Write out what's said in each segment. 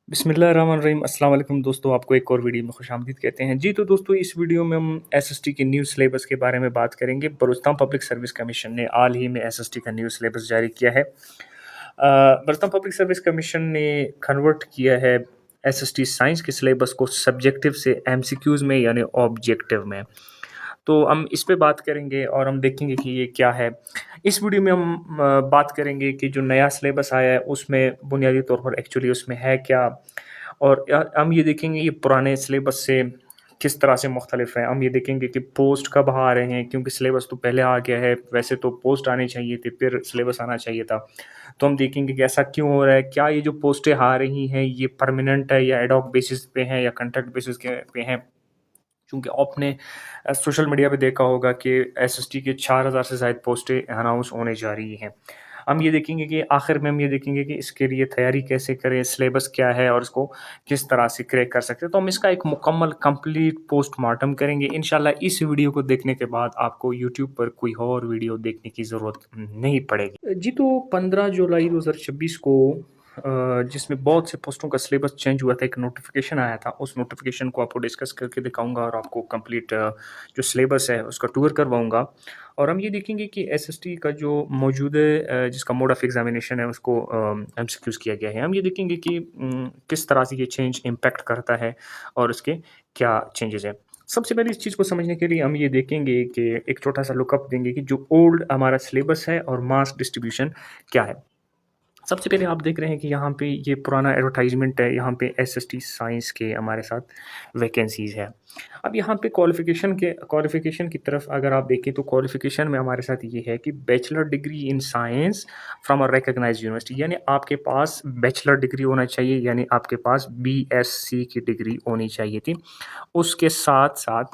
बिस्मिल्लाहिर्रहमानिर्रहीम अस्सलाम वालेकुम दोस्तों, आपको एक और वीडियो में खुशामदीद कहते हैं। जी तो दोस्तों, इस वीडियो में हम एसएसटी के न्यू सिलेबस के बारे में बात करेंगे। बलूचिस्तान पब्लिक सर्विस कमीशन ने हाल ही में एसएसटी का न्यू सिलेबस जारी किया है। बलूचिस्तान पब्लिक सर्विस कमीशन ने कन्वर्ट किया है एसएसटी साइंस के सिलेबस को सब्जेक्टिव से एमसीक्यूज़ में यानी ऑब्जेक्टिव में। तो हम इस पे बात करेंगे और हम देखेंगे कि ये क्या है। इस वीडियो में हम बात करेंगे कि जो नया सिलेबस आया है उसमें बुनियादी तौर पर एक्चुअली उसमें है क्या, और हम ये देखेंगे ये पुराने सिलेबस से किस तरह से मुख्तलिफ है। हम ये देखेंगे कि पोस्ट कब आ रहे हैं, क्योंकि सिलेबस तो पहले आ गया है। वैसे तो पोस्ट आने चाहिए थे, फिर सिलेबस आना चाहिए था। तो हम देखेंगे कि ऐसा क्यों हो रहा है, क्या ये जो पोस्टें आ रही हैं ये परमानेंट है या एडॉक बेसिस पे हैं या कॉन्ट्रैक्ट बेसिस के पे हैं। क्योंकि आपने सोशल मीडिया पे देखा होगा कि एसएसटी के 4000 से ज़ायद पोस्टें अनाउंस होने जा रही हैं। हम ये देखेंगे कि आखिर में हम ये देखेंगे कि इसके लिए तैयारी कैसे करें, सिलेबस क्या है और इसको किस तरह से क्रैक कर सकते हैं। तो हम इसका एक मुकम्मल कंप्लीट पोस्टमार्टम करेंगे। इंशाल्लाह इस वीडियो को देखने के बाद आपको यूट्यूब पर कोई और वीडियो देखने की ज़रूरत नहीं पड़ेगी। जी तो 15 जुलाई 2026 को जिसमें बहुत से पोस्टों का सिलेबस चेंज हुआ था, एक नोटिफिकेशन आया था। उस नोटिफिकेशन को आपको डिस्कस करके दिखाऊंगा और आपको कंप्लीट जो सिलेबस है उसका टूर करवाऊंगा। और हम ये देखेंगे कि एसएसटी का जो मौजूदा जिसका मोड ऑफ एग्जामिनेशन है उसको एमसीक्यूज किया गया है। हम ये देखेंगे कि किस तरह से ये चेंज इम्पैक्ट करता है और उसके क्या चेंजेस हैं। सबसे पहले इस चीज़ को समझने के लिए हम ये देखेंगे कि एक छोटा सा लुकअप देंगे कि जो ओल्ड हमारा सिलेबस है और मास डिस्ट्रीब्यूशन क्या है। सबसे पहले आप देख रहे हैं कि यहाँ पे ये पुराना एडवर्टाइजमेंट है। यहाँ पे एसएसटी साइंस के हमारे साथ वैकेंसीज़ है। अब यहाँ पे क्वालिफ़िकेशन की तरफ अगर आप देखें तो क्वालिफ़िकेशन में हमारे साथ ये है कि bachelor degree in science from a recognised university, यानी आपके पास बैचलर डिग्री होना चाहिए, यानी आपके पास बीएससी की डिग्री होनी चाहिए थी। उसके साथ-साथ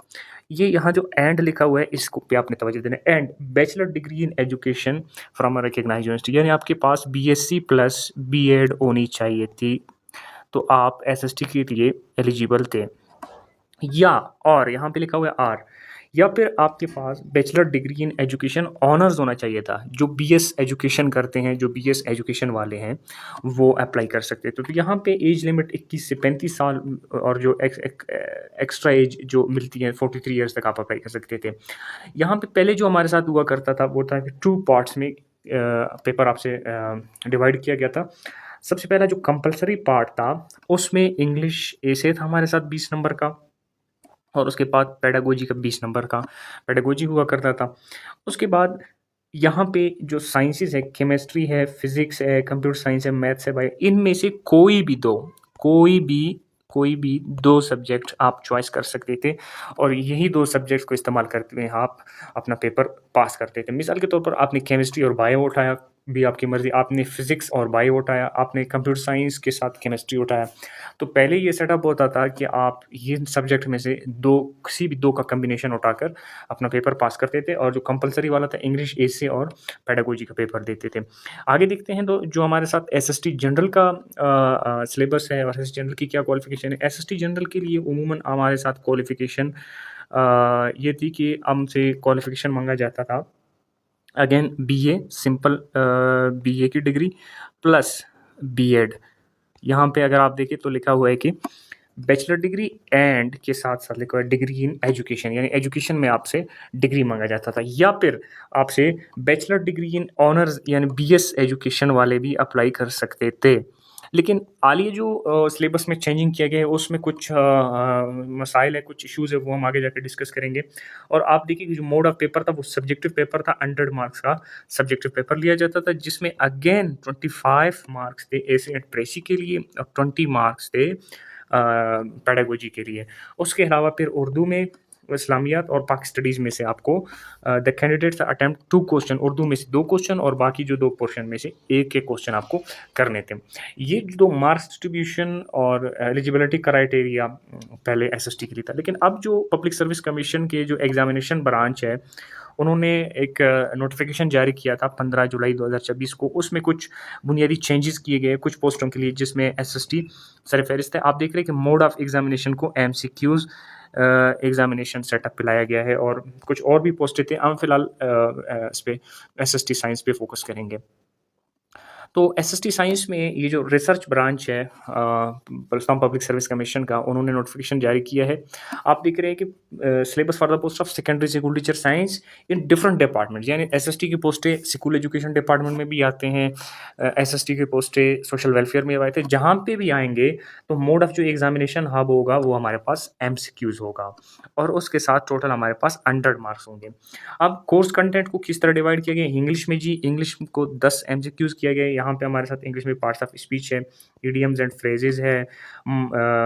ये यहाँ जो एंड लिखा हुआ है इसको पे आपने तवज्जो देना है। And bachelor degree in education from a recognised university, यानी आपके पास बीएससी प्लस बीएड होनी चाहिए थी, तो आप एसएसटी के लिए एलिजिबल थे। या और यहाँ पे लिखा हुआ है आर, या फिर आपके पास bachelor degree in education honours होना चाहिए था। जो बीएस एजुकेशन करते हैं, जो बीएस एजुकेशन वाले हैं वो अप्लाई कर सकते थे। तो यहाँ पे एज लिमिट 21 से 35 साल और जो एक्स्ट्रा एज जो मिलती है 43 ईयर्स तक आप अप्लाई कर सकते थे। यहाँ पे पहले जो हमारे साथ हुआ करता था वो था कि 2 पार्ट्स में पेपर आपसे डिवाइड किया गया था। सबसे पहला जो कंपल्सरी पार्ट था उसमें इंग्लिश एसे था हमारे साथ 20 नंबर का, और उसके बाद पेडागोजी का 20 नंबर का पेडागोजी हुआ करता था। उसके बाद यहाँ पे जो साइंसेज़ है, केमिस्ट्री है, फिज़िक्स है, कंप्यूटर साइंस है, मैथ्स है, बायो, इनमें से कोई भी कोई भी 2 सब्जेक्ट आप चॉइस कर सकते थे और यही 2 सब्जेक्ट्स को इस्तेमाल करते हुए आप अपना पेपर पास करते थे। मिसाल के तौर पर आपने केमिस्ट्री और बायो उठाया, भी आपकी मर्ज़ी, आपने फिज़िक्स और बायो उठाया, आपने कंप्यूटर साइंस के साथ केमिस्ट्री उठाया। तो पहले ये सेटअप होता था कि आप ये सब्जेक्ट में से 2 किसी भी 2 का कॉम्बिनेशन उठाकर अपना पेपर पास करते थे, और जो कंपल्सरी वाला था इंग्लिश एसे और पेडागोजी का पेपर देते थे। आगे देखते हैं तो जो हमारे साथ एसएसटी जनरल का सिलेबस है और एसएसटी जनरल की क्या क्वालिफ़िकेशन है। एसएसटी जनरल के लिए उमूमन हमारे साथ क्वालिफ़िकेशन ये थी कि हमसे क्वालिफ़िकेशन माँगा जाता था अगेन बीए सिंपल बीए की डिग्री प्लस बीएड। यहाँ पे अगर आप देखें तो लिखा हुआ है कि बैचलर डिग्री एंड के साथ-साथ लिखा हुआ है डिग्री इन एजुकेशन, यानी एजुकेशन में आपसे डिग्री माँगा जाता था, या फिर आपसे बैचलर डिग्री इन ऑनर्स यानी बीएस एजुकेशन वाले भी अप्लाई कर सकते थे। लेकिन हालिया जो सिलेबस में चेंजिंग किया गया है उसमें कुछ मसाइल है, कुछ इश्यूज़ है, वो हम आगे जाके डिस्कस करेंगे। और आप देखिए कि जो मोड ऑफ पेपर था वो सब्जेक्टिव पेपर था, 100 मार्क्स का सब्जेक्टिव पेपर लिया जाता था, जिसमें अगेन 25 मार्क्स थे एसे एंड प्रेसी के लिए और 20 मार्क्स थे पेडागोजी के लिए। उसके अलावा फिर उर्दू में इस्लामियात और पाक स्टडीज़ में से आपको the candidates attempt 2 question, Urdu में से 2 क्वेश्चन और बाकी जो 2 पोर्शन में से 1 के क्वेश्चन आपको करने थे। ये जो मार्क्स डिस्ट्रीब्यूशन और एलिजिबिलिटी क्राइटेरिया पहले एसएसटी के लिए था, लेकिन अब जो पब्लिक सर्विस कमीशन के जो एग्जामिनेशन ब्रांच है उन्होंने एक नोटिफिकेशन जारी किया था 15 जुलाई 2026 को। उसमें कुछ बुनियादी चेंजेस किए गए कुछ पोस्टों के लिए, जिसमें एसएसटी सरफहरिस्त है। आप देख रहे हैं कि मोड ऑफ एग्जामिनेशन को एमसीक्यूज एग्जामिनेशन सेटअप पे लाया गया है, और कुछ और भी पोस्टें थे। हम फिलहाल इस पे एसएसटी साइंस पे फोकस करेंगे। तो एसएसटी साइंस में ये जो रिसर्च ब्रांच है बलुचिस्तान पब्लिक सर्विस कमीशन का, उन्होंने नोटिफिकेशन जारी किया है। आप देख रहे हैं कि syllabus for the post of secondary school teacher science in different department, यानी एसएसटी की पोस्टें स्कूल एजुकेशन डिपार्टमेंट में भी आते हैं, एसएसटी की पोस्टें सोशल वेलफेयर में आते हैं। जहाँ पे भी आएंगे तो मोड ऑफ जो एग्जामिनेशन हब होगा वो हमारे पास एमसीक्यूज होगा और उसके साथ टोटल हमारे पास 100 मार्क्स होंगे। अब कोर्स कंटेंट को किस तरह डिवाइड किया गया? इंग्लिश में जी, इंग्लिश को 10 एमसीक्यूज किया गया है। यहाँ पे हमारे साथ इंग्लिश में पार्ट्स ऑफ स्पीच है, इडियम्स एंड फ्रेजेस है,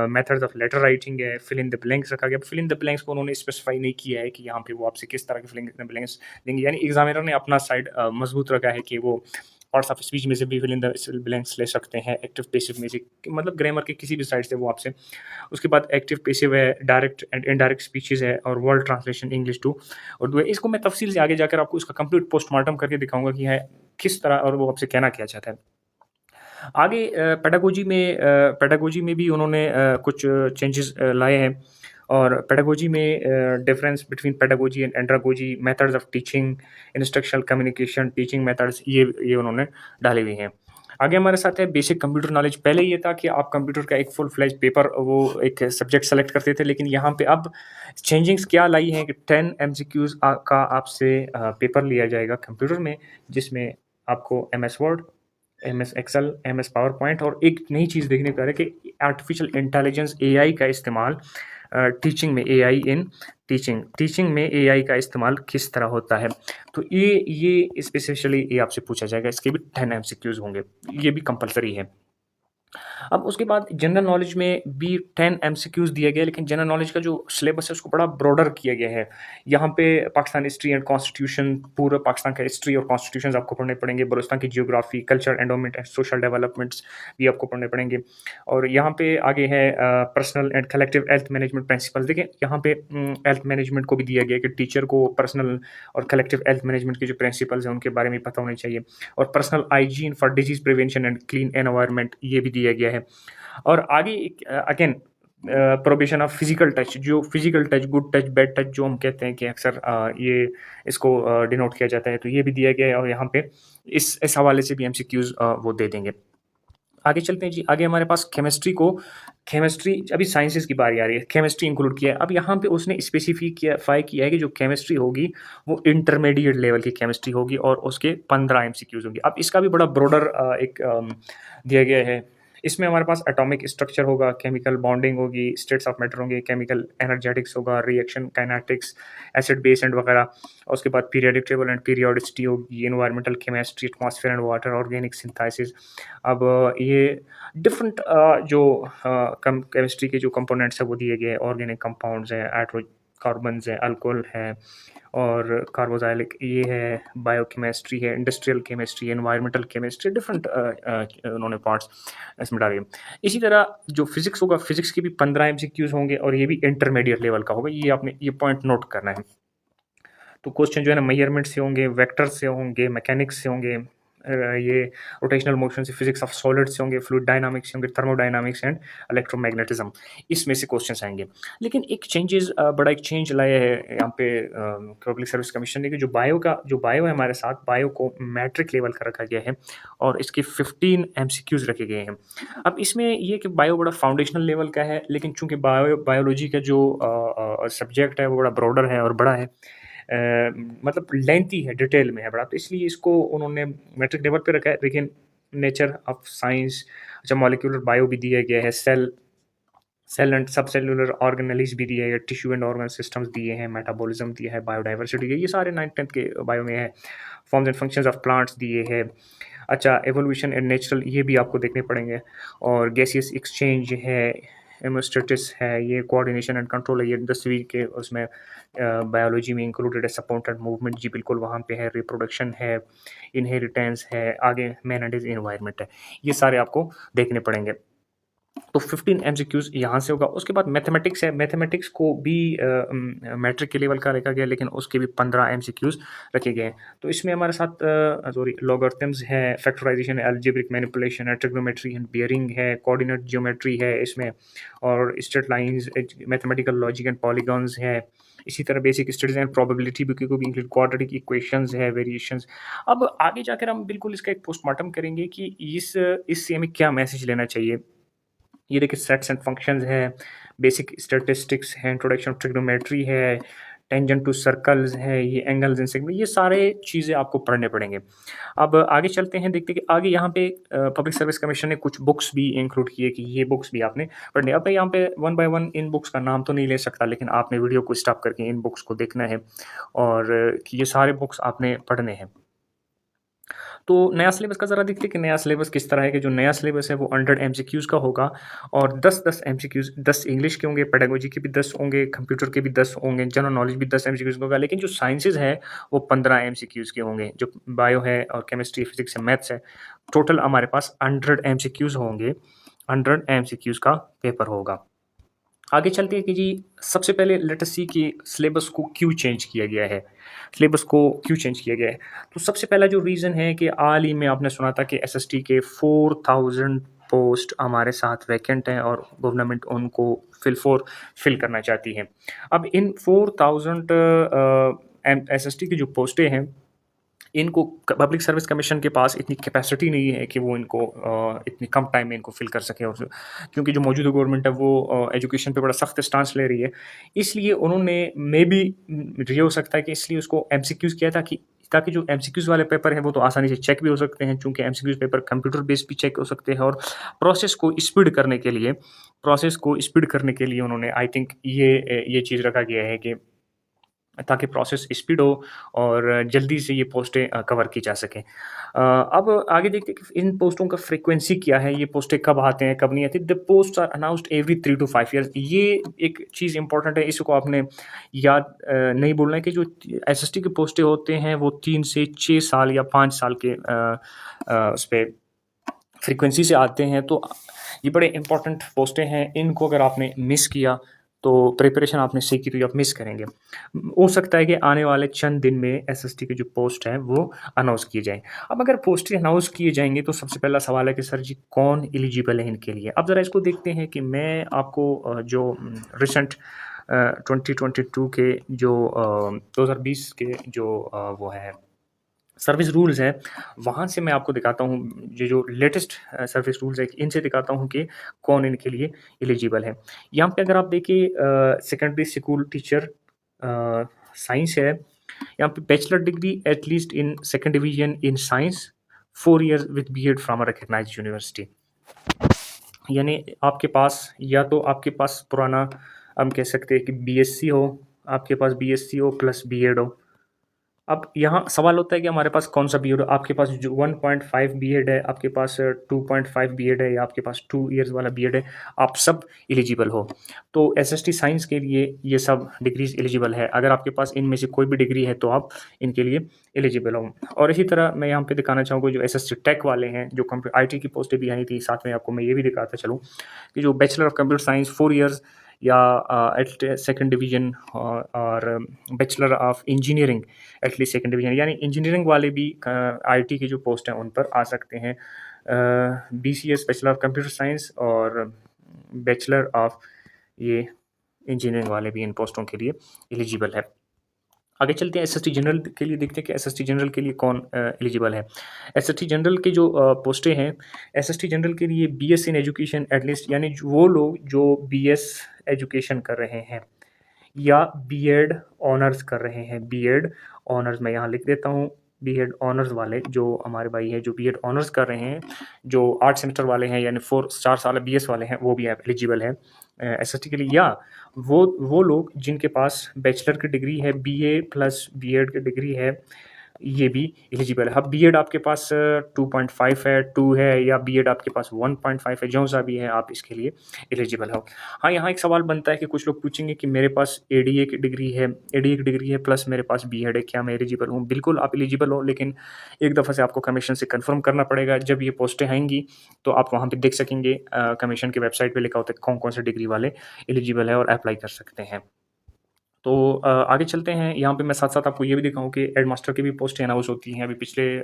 मेथड्स ऑफ लेटर राइटिंग है, फिल इन द ब्लैंक्स रखा गया। फिल इन द ब्लैंक्स को उन्होंने स्पेसिफाई नहीं किया है कि यहाँ पे वो आपसे किस तरह के फिल इन द ब्लैंक्स देंगे, यानी एग्जामिनर ने अपना साइड मजबूत रखा है कि वो पार्ट्स ऑफ स्पीच में से भी फिल इन द ब्लैंक्स ले सकते हैं, एक्टिव पैसिव में से, मतलब ग्रामर के किसी भी साइड से वो आपसे। उसके बाद एक्टिव पैसिव है, डायरेक्ट एंड इनडायरेक्ट स्पीचेस है और word translation English to Urdu है। इसको मैं तफसील से आगे जाकर आपको इसका कंप्लीट पोस्टमार्टम करके दिखाऊंगा कि है किस तरह और वो आपसे कहना क्या चाहता है। आगे पेडागोजी में भी उन्होंने कुछ चेंजेस लाए हैं और पेडागोजी में difference between pedagogy and andragogy, methods of teaching, instructional communication, teaching methods, ये उन्होंने डाले हुए हैं। आगे हमारे साथ है बेसिक कंप्यूटर नॉलेज। पहले ये था कि आप कंप्यूटर का एक फुल फ्लेज पेपर, वो एक सब्जेक्ट सेलेक्ट करते थे, लेकिन यहाँ पे अब चेंजिंग्स क्या लाई हैं कि 10 एमसीक्यूज का आपसे पेपर लिया जाएगा कंप्यूटर में, जिसमें आपको MS Word, MS Excel, MS Power Point और एक नई चीज़ देखने को आ रहा है कि आर्टिफिशियल इंटेलिजेंस एआई का इस्तेमाल टीचिंग में, एआई इन टीचिंग में एआई का इस्तेमाल किस तरह होता है। तो ये स्पेशली ये आपसे पूछा जाएगा। इसके भी 10 एमसीक्यूज होंगे, ये भी कंपलसरी है। अब उसके बाद जनरल नॉलेज में भी 10 एमसीक्यूज दिया गया है, लेकिन जनरल नॉलेज का जो सिलेबस है उसको बड़ा ब्रॉडर किया गया है। यहाँ पे पाकिस्तान हिस्ट्री एंड कॉन्स्टिट्यूशन, पूरा पाकिस्तान का हिस्ट्री और कॉन्स्टिट्यूशन आपको पढ़ने पड़ेंगे। बलूचिस्तान की geography, culture, endowment and social developments भी आपको पढ़ने पड़ेंगे। और यहाँ पे आगे है personal and collective health management principle. देखिए यहाँ पे हेल्थ मैनेजमेंट को भी दिया गया कि टीचर को पर्सनल और कलेक्टिव हेल्थ मैनेजमेंट के जो प्रिंसिपल्स हैं उनके बारे में पता होना चाहिए। और personal hygiene for disease prevention and clean environment, ये भी दिया गया है। और आगे again probation of physical touch, जो physical touch, good touch, bad touch जो हम कहते हैं कि अक्सर ये इसको डिनोट किया जाता है, तो ये भी दिया गया है और यहाँ पे इस हवाले से भी एमसीक्यूज वो दे देंगे। आगे चलते हैं जी। आगे हमारे पास केमिस्ट्री, अभी साइंसेस की बारी आ रही है, केमिस्ट्री इंक्लूड किया है। अब यहाँ पे उसने स्पेसिफाई किया है कि जो केमिस्ट्री होगी वो इंटरमीडिएट लेवल की केमिस्ट्री होगी और उसके 15 एमसीक्यूज होंगे। अब इसका भी बड़ा ब्रॉडर एक दिया गया है। इसमें हमारे पास एटॉमिक स्ट्रक्चर होगा, केमिकल बॉन्डिंग होगी, स्टेट्स ऑफ मैटर होंगे, केमिकल एनर्जेटिक्स होगा, reaction kinetics, acid base and वगैरह। और उसके बाद पीरियोडिक टेबल एंड पीरियोडिसिटी होगी, environmental chemistry, atmosphere and water, organic synthesis. अब ये डिफरेंट जो केमिस्ट्री के जो कंपोनेंट्स है वो दिए गए, ऑर्गेनिक कंपाउंड्स हैं, हाइड्रोकार्बन्स हैं, अल्कोहल है और कार्बोजाइलिक, ये है बायोकेमिस्ट्री है, industrial chemistry, environmental chemistry, different उन्होंने पार्ट्स इसमें डाले। इसी तरह जो फिजिक्स होगा, फिजिक्स के भी 15 एमसीक्यूज होंगे और ये भी इंटरमीडिएट लेवल का होगा। ये आपने ये पॉइंट नोट करना है। तो क्वेश्चन जो है ना मेजरमेंट से होंगे, वेक्टर से होंगे, मैकेनिक्स से होंगे, ये रोटेशनल मोशन से, फिजिक्स ऑफ सॉलिड से होंगे, फ्लूइड डायनामिक्स से होंगे, थर्मोडायनामिक्स एंड इलेक्ट्रोमैग्नेटिज्म, इसमें से क्वेश्चंस आएंगे। लेकिन एक बड़ा एक चेंज लाया है यहाँ पे पब्लिक सर्विस कमीशन ने कि जो बायो है हमारे साथ, बायो को मैट्रिक लेवल का रखा गया है और इसके 15 एमसीक्यूज रखे गए हैं। अब इसमें ये कि बायो बड़ा फाउंडेशनल लेवल का है, लेकिन चूंकि बायोलॉजी का जो सब्जेक्ट है वो बड़ा ब्रॉडर है और बड़ा है, मतलब लेंथी है, डिटेल में है बड़ा, तो इसलिए इसको उन्होंने मैट्रिक लेवल पे रखा है। लेकिन नेचर ऑफ साइंस, अच्छा मॉलिक्यूलर बायो भी दिया गया है, सेल एंड सब सेलुलर ऑर्गेनेलिज भी दिए है, टिश्यू एंड ऑर्गन सिस्टम्स दिए हैं, मेटाबॉलिज्म दिया है, बायोडाइवर्सिटी है, ये सारे 9th-10th के बायो में है। Forms and functions of plants दिए हैं। अच्छा एवोल्यूशन एंड नेचुरल, ये भी आपको देखने पड़ेंगे। और गैसियस एक्सचेंज है, हेमोस्टेटिस है, ये कोऑर्डिनेशन एंड कंट्रोल है, ये 10वीं के उसमें बायोलॉजी में इंक्लूडेड है। सपोर्ट एंड मूवमेंट जी बिल्कुल वहाँ पे है, रिप्रोडक्शन है, इनहेरिटेंस है, आगे मैन एंड हिज एनवायरनमेंट है, ये सारे आपको देखने पड़ेंगे। तो 15 एमसीक्यूज़ यहाँ से होगा। उसके बाद मैथमेटिक्स है, मैथमेटिक्स को भी मैट्रिक के लेवल का रखा गया, लेकिन उसके भी 15 एमसीक्यूज़ रखे गए हैं। तो इसमें हमारे साथ लॉगरिथम्स है, फैक्टराइजेशन है, अलजेब्रिक मैनिपुलेशन है, ट्रिग्नोमेट्री एंड बियरिंग है, कोऑर्डिनेट ज्योमेट्री है इसमें, और straight lines, mathematical logic and polygons है। इसी तरह बेसिक स्टडीज एंड प्रोबेबिलिटी को भी इंक्लूड, क्वाड्रेटिक इक्वेशंस है, वेरिएशंस। अब आगे जाकर हम बिल्कुल इसका एक पोस्टमार्टम करेंगे कि इससे हमें क्या मैसेज लेना चाहिए। ये देखिए सेट्स एंड फंक्शंस है, बेसिक स्टैटिस्टिक्स है, इंट्रोडक्शन ऑफ ट्रिग्नोमेट्री है, टेंजेंट टू सर्कल्स है, ये एंगल्स एंड सेगमेंट, ये सारे चीज़ें आपको पढ़ने पड़ेंगे। अब आगे चलते हैं, देखते हैं कि आगे यहाँ पे पब्लिक सर्विस कमीशन ने कुछ बुक्स भी इंक्लूड किए कि ये बुक्स भी आपने पढ़नी है। अब मैं यहाँ पे one by one in books का नाम तो नहीं ले सकता, लेकिन आपने वीडियो को स्टॉप करके इन बुक्स को देखना है और कि ये सारे बुक्स आपने पढ़ने हैं। तो नया सिलेबस का ज़रा देखते हैं कि नया सिलेबस किस तरह है। कि जो नया सिलेबस है वो 100 एमसीक्यूज़ का होगा और 10-10 एमसीक्यूज़, 10 इंग्लिश के होंगे, पेडागोजी के भी 10 होंगे, कंप्यूटर के भी 10 होंगे, जनरल नॉलेज भी 10 एमसीक्यूज़ का होगा। लेकिन जो साइंसेज़ है वो 15 एमसीक्यूज़ के होंगे। जो बायो है और केमिस्ट्री, फिजिक्स है, मैथ्स है, टोटल हमारे पास 100 एमसीक्यूज़ होंगे। 100 एमसीक्यूज़ का पेपर होगा। आगे चलते हैं कि जी सबसे पहले लेट अस सी कि सिलेबस को क्यों चेंज किया गया है। सिलेबस को क्यों चेंज किया गया है? तो सबसे पहला जो रीज़न है कि हाल ही में आपने सुना था कि एसएसटी के 4000 पोस्ट हमारे साथ वैकेंट हैं और गवर्नमेंट उनको फिल करना चाहती है। अब इन 4000 एसएसटी की जो पोस्टें हैं, इनको पब्लिक सर्विस कमीशन के पास इतनी कैपेसिटी नहीं है कि वो इनको इतनी कम टाइम में इनको फिल कर सके। और क्योंकि जो मौजूदा गवर्नमेंट है वो एजुकेशन पे बड़ा सख्त स्टांस ले रही है, इसलिए उन्होंने मे बी ये हो सकता है कि इसलिए उसको एमसीक्यूज़ किया था कि ताकि जो एमसीक्यूज़ वाले पेपर हैं वो तो आसानी से चेक भी हो सकते हैं, चूँकि एमसीक्यूज़ पेपर कंप्यूटर बेस्ड भी चेक हो सकते हैं। और प्रोसेस को स्पीड करने के लिए उन्होंने आई थिंक ये चीज़ रखा गया है कि ताकि प्रोसेस स्पीड हो और जल्दी से ये पोस्टें कवर की जा सकें। अब आगे देखते हैं कि इन पोस्टों का फ्रीक्वेंसी क्या है, ये पोस्टें कब आते हैं, कब नहीं आती। The posts are announced every 3 to 5 years. ये एक चीज़ इंपॉर्टेंट है, इसको आपने याद नहीं भूलना है कि जो एसएसटी की पोस्टें होते हैं वो 3 से 6 साल या 5 साल के उस पे फ्रीक्वेंसी से आते हैं। तो ये बड़े इंपॉर्टेंट पोस्टें हैं, इनको अगर आपने मिस किया तो प्रिपरेशन आपने सही की तो ये आप मिस करेंगे। हो सकता है कि आने वाले चंद दिन में एसएसटी की जो पोस्ट हैं वो अनाउंस किए जाएँ। अब अगर पोस्टें अनाउंस किए जाएँगे तो सबसे पहला सवाल है कि सर जी कौन एलिजिबल है इनके लिए? अब ज़रा इसको देखते हैं कि मैं आपको जो रिसेंट 2022 के जो 2020 के जो वो है सर्विस रूल्स हैं, वहाँ से मैं आपको दिखाता हूँ। ये जो लेटेस्ट सर्विस रूल्स हैं, इनसे दिखाता हूँ कि कौन इनके लिए एलिजिबल है। यहाँ पे अगर आप देखिए सेकेंडरी स्कूल टीचर साइंस है, यहाँ पे bachelor degree at least in second division in science 4 years with BEd from a recognised university. यानी आपके पास या तो आपके पास पुराना हम कह सकते हैं कि बीएससी हो, आपके पास बीएससी हो प्लस बीएड हो। अब यहाँ सवाल होता है कि हमारे पास कौन-सा बीएड हो, आपके पास जो 1.5 बीएड है, आपके पास 2.5 बीएड है या आपके पास 2 इयर्स वाला बीएड है, आप सब एलिजिबल हो। तो एसएसटी साइंस के लिए ये सब डिग्रीज़ एलिजिबल है। अगर आपके पास इनमें से कोई भी डिग्री है तो आप इनके लिए एलिजिबल हो। और इसी तरह मैं यहाँ पे दिखाना चाहूँगा जो एसएसटी टेक वाले हैं, जो आईटी की पोस्टें भी आई थी, साथ में आपको मैं ये भी दिखाता चलूँ कि जो bachelor of computer science 4 years या एट सेकंड डिवीजन और bachelor of engineering at least second division, यानी इंजीनियरिंग वाले भी आईटी की जो पोस्ट हैं उन पर आ सकते हैं। BCS bachelor of computer science और बैचलर ऑफ ये इंजीनियरिंग वाले भी इन पोस्टों के लिए एलिजिबल है। आगे चलते हैं एसएसटी जनरल के लिए, देखते हैं कि एसएसटी जनरल के लिए कौन एलिजिबल है। एसएसटी जनरल की जो पोस्टें हैं, एसएसटी जनरल के लिए बीएस इन एजुकेशन एटलीस्ट, यानी वो लोग जो बीएस एजुकेशन कर रहे हैं या बीएड ऑनर्स कर रहे हैं। बीएड ऑनर्स मैं यहाँ लिख देता हूँ, बीएड ऑनर्स वाले जो हमारे भाई हैं जो बीएड ऑनर्स कर रहे हैं, जो 8 सेमेस्टर वाले हैं यानी 4 साल बीएस वाले हैं, वो भी एलिजिबल है एसएसटी के लिए। या वो लोग जिनके पास बैचलर की डिग्री है, बीए प्लस बीएड की डिग्री है, ये भी एलिजिबल है। अब बीएड आपके पास 2.5 है, 2 है या बीएड आपके पास 1.5 है, जो-सा भी है आप इसके लिए एलिजिबल हो। हाँ, यहाँ एक सवाल बनता है कि कुछ लोग पूछेंगे कि मेरे पास एडीए की डिग्री है प्लस मेरे पास बीएड है, क्या मैं एलिजिबल हूँ? बिल्कुल आप एलिजिबल हो, लेकिन एक दफ़ा से आपको कमीशन से कन्फर्म करना पड़ेगा। जब ये पोस्टें आएँगी, तो आप वहाँ पे देख सकेंगे कमीशन की वेबसाइट पे लिखा होता है कौन-कौन से डिग्री वाले एलिजिबल है और अप्लाई कर सकते हैं। तो आगे चलते हैं, यहाँ पे मैं साथ-साथ आपको ये भी दिखाऊँ कि हेडमास्टर की भी पोस्टें अनाउंस होती हैं। अभी पिछले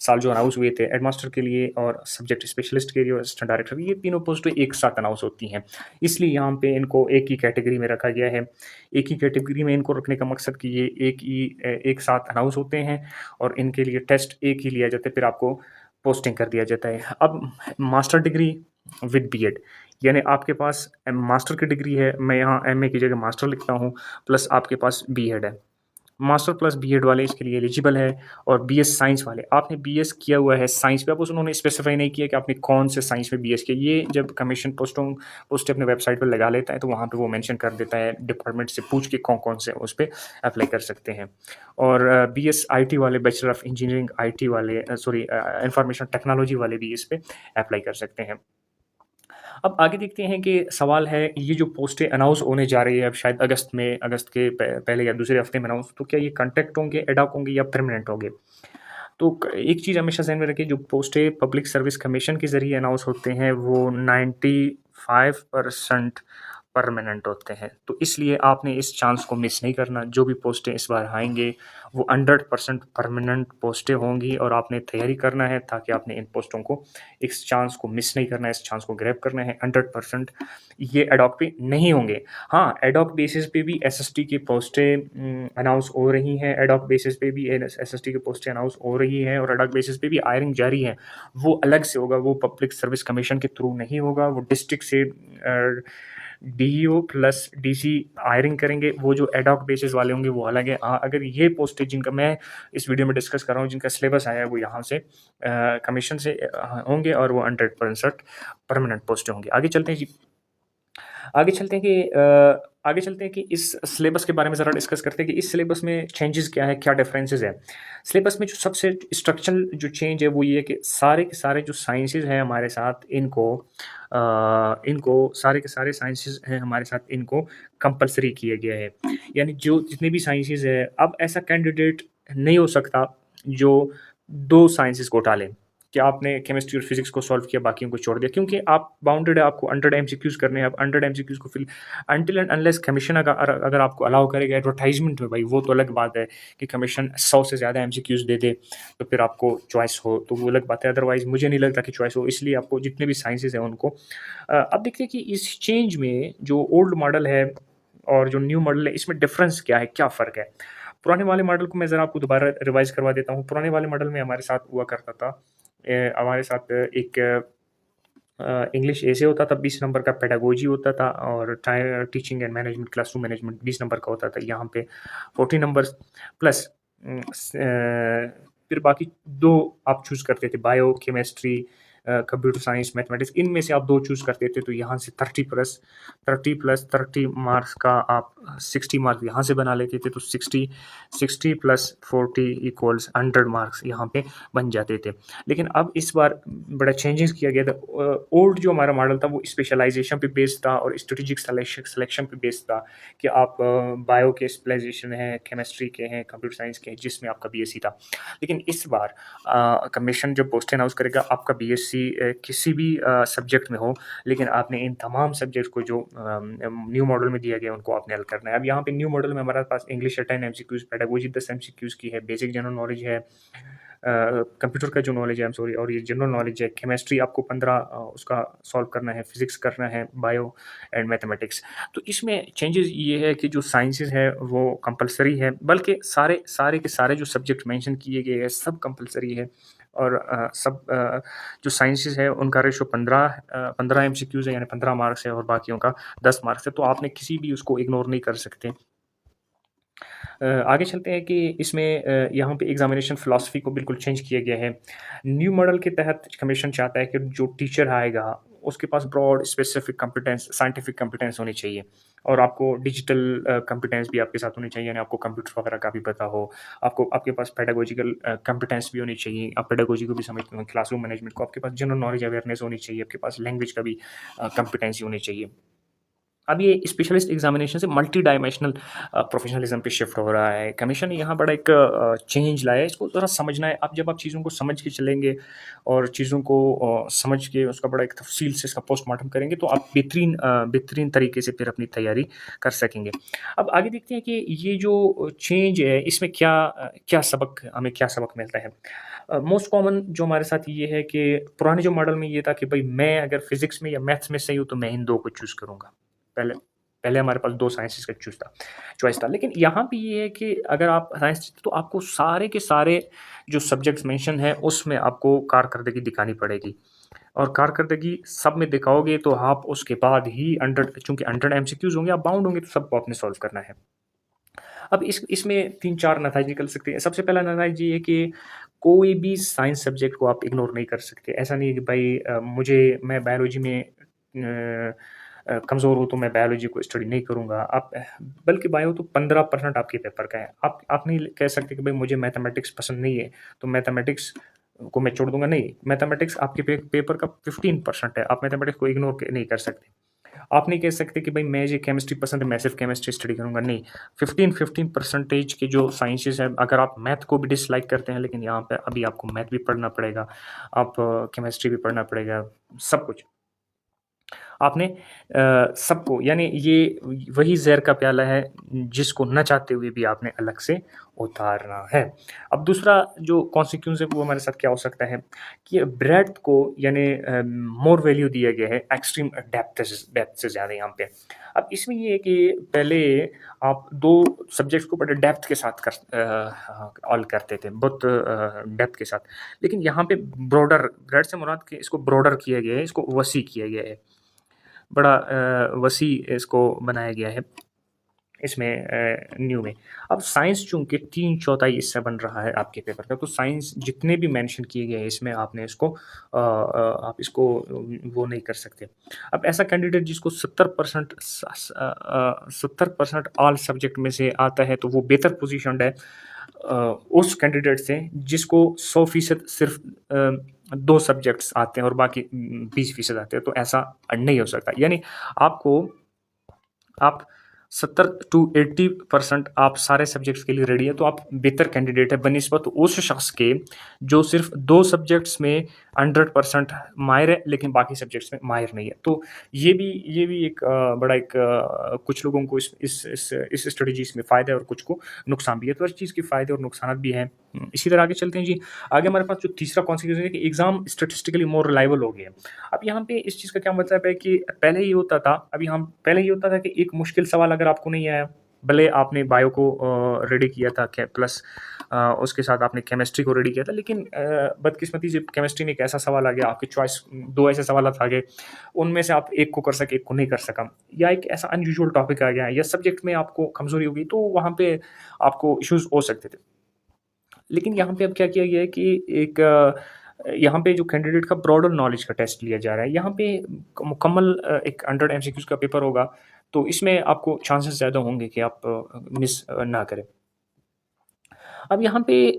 साल जो अनाउंस हुए थे हेडमास्टर के लिए और सब्जेक्ट स्पेशलिस्ट के लिए और असिस्टेंट डायरेक्टर, ये तीनों पोस्टें एक साथ अनाउंस होती हैं। इसलिए यहाँ पे इनको एक ही कैटेगरी में रखा गया है। एक ही कैटेगरी में इनको रखने का मकसद कि ये एक साथ अनाउंस होते हैं और इनके लिए टेस्ट एक ही लिया जाता है, फिर आपको पोस्टिंग कर दिया जाता है। अब मास्टर डिग्री विद बीएड, यानी आपके पास मास्टर की डिग्री है, मैं यहाँ एमए की जगह मास्टर लिखता हूँ, प्लस आपके पास बीएड है। मास्टर प्लस बीएड वाले इसके लिए एलिजिबल है और बीएस साइंस वाले, आपने बीएस किया हुआ है साइंस पे, अब उस उन्होंने स्पेसिफाई नहीं किया कि आपने कौन से साइंस में बीएस किया। ये जब कमीशन पोस्ट अपने वेबसाइट पे लगा लेता है, तो वहाँ पे वो मेंशन कर देता है, डिपार्टमेंट से पूछ के कौन-कौन से उस पे अप्लाई कर सकते हैं। और बीएस आईटी वाले, बैचलर ऑफ इंजीनियरिंग आईटी वाले इंफॉर्मेशन टेक्नोलॉजी वाले भी इस पे अप्लाई कर सकते हैं। अब आगे देखते हैं कि सवाल है, ये जो पोस्टें अनाउंस होने जा रही है अब शायद अगस्त के पहले या दूसरे हफ्ते में अनाउंस, तो क्या ये कॉन्ट्रैक्ट होंगे, एड हॉक होंगे या परमानेंट होंगे? तो एक चीज़ हमेशा ज़हन में रखिए, जो पोस्टें पब्लिक सर्विस कमीशन के ज़रिए अनाउंस होते हैं वो 95% परमानेंट होते हैं। तो इसलिए आपने इस चांस को मिस नहीं करना। जो भी पोस्टें इस बार आएँगे वो 100% परमानेंट पोस्टें होंगी और आपने तैयारी करना है ताकि आपने इन पोस्टों को, इस चांस को मिस नहीं करना है, इस चांस को ग्रैब करना है। 100% ये एड हॉक पे नहीं होंगे। हाँ, एड हॉक बेसिस पे भी एसएसटी की पोस्टें अनाउंस हो रही हैं। एड हॉक बेसिस पे भी एसएसटी की पोस्टें अनाउंस हो रही हैं और एड हॉक बेसिस पे भी हायरिंग जारी है। वो अलग से होगा, वो पब्लिक सर्विस कमीशन के थ्रू नहीं होगा, वो डिस्ट्रिक्ट से डीईओ प्लस डीसी हायरिंग करेंगे। वो जो एड हॉक बेसिस वाले होंगे वो अलग है। हाँ, अगर ये पोस्टें जिनका मैं इस वीडियो में डिस्कस कर रहा हूँ, जिनका सिलेबस आया है, वो यहाँ से कमीशन से होंगे और वो 100% परमानेंट पोस्टें होंगी। आगे चलते हैं कि इस सिलेबस के बारे में ज़रा डिस्कस करते हैं कि इस सिलेबस में चेंजेस क्या है, क्या डिफरेंसेस है। सिलेबस में जो सबसे स्ट्रक्चरल जो चेंज है वो ये है कि सारे के सारे जो साइंसेस हैं हमारे साथ, इनको सारे के सारे साइंसेस हैं हमारे साथ, इनको कंपलसरी किया गया है। यानी जो जितने भी साइंसेस है, अब ऐसा कैंडिडेट नहीं हो सकता जो 2 साइंसेस को टाले कि आपने केमिस्ट्री और फिजिक्स को सॉल्व किया, बाकियों को छोड़ दिया, क्योंकि आप बाउंडेड है, आपको 100 एमसीक्यूज़ करने हैं। अब 100 एमसीक्यूज़ को fill until end unless commission अगर आपको अलाउ करेगा एडवर्टाइजमेंट में, भाई वो तो अलग बात है कि कमीशन 100 से ज़्यादा एमसीक्यूज़ दे दे तो फिर आपको चॉइस हो, तो वो अलग बात है। अदरवाइज़ मुझे नहीं लगता कि चॉइस हो, इसलिए आपको जितने भी साइंसेज़ हैं उनको अब देखते हैं कि इस चेंज में जो ओल्ड मॉडल है और जो न्यू मॉडल है, इसमें डिफरेंस क्या है, क्या फ़र्क है? पुराने वाले मॉडल को मैं ज़रा आपको दोबारा रिवाइज़ करवा देता हूँ। पुराने वाले मॉडल में हमारे साथ हुआ करता था, हमारे साथ एक इंग्लिश ऐसे होता था, 20 नंबर का पेडागोजी होता था और teaching and management, classroom management 20 number का होता था। यहाँ पे 40 नंबर्स प्लस फिर बाकी 2 आप चूज़ करते थे, bio, chemistry, computer science, mathematics, इनमें से आप 2 चूज़ करते थे। तो यहाँ से 30 प्लस 30 मार्क्स का आप 60 मार्क्स यहाँ से बना लेते थे, तो 60 प्लस 40 इक्वल्स 100 मार्क्स यहाँ पे बन जाते थे। लेकिन अब इस बार बड़ा चेंजेस किया गया था। ओल्ड जो हमारा मॉडल था वो स्पेशलाइजेशन पे बेस्ड था और स्ट्रेटेजिक सिलेक्शन पे बेस्ड था कि आप बायो के स्पेशलाइजेशन हैं, केमिस्ट्री के हैं, कंप्यूटर साइंस के हैं, जिसमें आपका बीएससी था। लेकिन इस बार कमीशन जब पोस्ट अनाउंस करेगा, आपका बीएससी किसी भी सब्जेक्ट में हो, लेकिन आपने इन तमाम सब्जेक्ट को जो न्यू मॉडल में दिया गया उनको आपने हल करना है। अब यहाँ पे न्यू मॉडल में हमारे पास इंग्लिश 10 एमसीक्यूज़, पेडागोजी 10 एमसीक्यूज़ की है, बेसिक जनरल नॉलेज है, कंप्यूटर का जो नॉलेज है, आई एम सॉरी, और ये जनरल नॉलेज है, केमिस्ट्री आपको 15 उसका सॉल्व करना है, फिजिक्स करना है, बायो एंड मैथमेटिक्स। तो इसमें चेंजेस ये है कि जो साइंसेस है वो कंपलसरी है, बल्कि सारे के सारे जो सब्जेक्ट मेंशन किए गए हैं सब कंपलसरी है और जो साइंसेस है उनका रेशो 15 एमसीक्यूज़ है, यानी 15 मार्क्स है और बाकियों का 10 मार्क्स है, तो आपने किसी भी उसको इग्नोर नहीं कर सकते। आगे चलते हैं कि इसमें यहाँ पे एग्ज़ामिनेशन फ़िलॉसफ़ी को बिल्कुल चेंज किया गया है। न्यू मॉडल के तहत कमीशन चाहता है कि जो टीचर आएगा उसके पास broad specific competence scientific competence होनी चाहिए और आपको डिजिटल कॉम्पिटेंस भी आपके साथ होनी चाहिए, यानी आपको कंप्यूटर वगैरह का भी पता हो, आपको आपके पास पेडागोजिकल कॉम्पिटेंस भी होनी चाहिए, आप पेडागोजी को भी समझते हो, क्लासरूम मैनेजमेंट को, आपके पास जनरल नॉलेज अवेयरनेस होनी चाहिए, आपके पास लैंग्वेज का भी कॉम्पिटेंसी होनी चाहिए। अब ये स्पेशलिस्ट एग्जामिनेशन से मल्टी डायमेंशनल प्रोफेशनलिज्म पे शिफ्ट हो रहा है। कमीशन ने यहाँ बड़ा एक चेंज लाया है, इसको ज़रा समझना है। अब जब आप चीज़ों को समझ के चलेंगे और चीज़ों को समझ के उसका बड़ा एक तफसील से इसका पोस्टमार्टम करेंगे, तो आप बेहतरीन तरीके से फिर अपनी तैयारी कर सकेंगे। अब आगे देखते हैं कि ये जो चेंज है, इसमें क्या सबक मिलता है। मोस्ट कॉमन जो हमारे साथ ये है कि पुराने जो मॉडल में ये था कि भाई मैं अगर फिजिक्स में या मैथ्स में सही हूँ तो मैं इन दो को चूज़ करूँगा। पहले पहले हमारे पास 2 साइंसेज़ का चॉइस था। लेकिन यहाँ पे ये है कि अगर आप साइंस तो आपको सारे के सारे जो सब्जेक्ट्स मेंशन हैं, उसमें आपको कारकर्दगी दिखानी पड़ेगी और कारकर्दगी सब में दिखाओगे तो आप उसके बाद ही 100 एमसीक्यूज़ होंगे, आप बाउंड होंगे, तो सबको आपने सॉल्व करना है। अब इसमें 3-4 नताइज निकल सकते हैं। सबसे पहला नताइज ये है कि कोई भी साइंस सब्जेक्ट को आप इग्नोर नहीं कर सकते। ऐसा नहीं है कि भाई मैं बायोलॉजी में कमज़ोर हूँ तो मैं बायोलॉजी को स्टडी नहीं करूँगा। आप बल्कि बायो तो 15% आपके पेपर का है। आप नहीं कह सकते कि भाई मुझे मैथमेटिक्स पसंद नहीं है, तो मैथमेटिक्स को मैं छोड़ दूँगा, नहीं। मैथमेटिक्स आपके पेपर का 15% है। आप मैथमेटिक्स को इग्नोर नहीं कर सकते। आप नहीं कह सकते कि भाई मुझे केमिस्ट्री पसंद है, मैं सिर्फ केमिस्ट्री स्टडी करूँगा, नहीं। 15% के जो साइंसेज़ हैं, अगर आप मैथ को भी डिसलाइक करते हैं, लेकिन यहाँ पे अभी आपको मैथ भी पढ़ना पड़ेगा, आप केमिस्ट्री भी पढ़ना पड़ेगा, सब कुछ। आपने सबको, यानी ये वही ज़हर का प्याला है जिसको न चाहते हुए भी आपने अलग से उतारना है। अब दूसरा जो कॉन्सिक्वेंस है वो हमारे साथ क्या हो सकता है कि ब्रेड्थ को, यानी मोर वैल्यू दिया गया है एक्सट्रीम डेप्थ से ज़्यादा यहाँ पे। अब इसमें ये है कि पहले आप 2 सब्जेक्ट्स को बड़े डेप्थ के साथ ऑल करते थे, बहुत डेप्थ के साथ। लेकिन यहाँ पे ब्रेड्थ से मुराद कि इसको ब्रॉडर किया गया है, इसको वसी किया गया है। बड़ा वसी इसको बनाया गया है इसमें न्यू में। अब साइंस चूँकि 3/4 हिस्सा बन रहा है आपके पेपर का, तो साइंस जितने भी मेंशन किए गए हैं इसमें आपने इसको आप इसको वो नहीं कर सकते। अब ऐसा कैंडिडेट जिसको 70% ऑल सब्जेक्ट में से आता है, तो वो बेहतर पोज़ीशन्ड है उस कैंडिडेट से जिसको 100% सिर्फ़ 2 सब्जेक्ट्स आते हैं और बाकी 20% आते हैं, तो ऐसा नहीं हो सकता। यानी आपको आप 70 टू 80% आप सारे सब्जेक्ट्स के लिए रेडी है, तो आप बेहतर कैंडिडेट है बनिस्बत उस शख्स के जो सिर्फ 2 सब्जेक्ट्स में 100% माहिर है, लेकिन बाकी सब्जेक्ट्स में माहिर नहीं है। तो ये भी एक बड़ा एक कुछ लोगों को इस स्ट्रेटजीज़ में फ़ायदा है और कुछ को नुकसान भी है। तो हर चीज़ के फ़ायदे और नुकसानात भी हैं। इसी तरह आगे चलते हैं जी। आगे हमारे पास जो तीसरा कॉन्सिक्वेंस है कि एग्ज़ाम स्टैटिस्टिकली मोर रिलायबल हो गया है। अब यहाँ पे इस चीज़ का क्या मतलब है कि पहले ये होता था, पहले ये होता था कि एक मुश्किल सवाल अगर आपको नहीं आया, भले आपने बायो को रेडी किया था प्लस उसके साथ आपने केमिस्ट्री को रेडी किया था, लेकिन बदकिस्मती से केमिस्ट्री में एक ऐसा सवाल आ गया, आपकी चॉइस 2 ऐसे सवाल आ गए, उनमें से आप एक को कर सके, एक को नहीं कर सका, या एक ऐसा अनयूजुअल टॉपिक आ गया या सब्जेक्ट में आपको कमज़ोरी हो गई, तो वहाँ पे आपको इश्यूज़ हो सकते थे। लेकिन यहाँ पे अब क्या किया गया है कि यहाँ पे जो कैंडिडेट का ब्रॉडर नॉलेज का टेस्ट लिया जा रहा है। यहाँ पे मुकम्मल एक 100 एमसीक्यूज़ का पेपर होगा, तो इसमें आपको चांसेस ज़्यादा होंगे कि आप मिस ना करें। अब यहाँ पे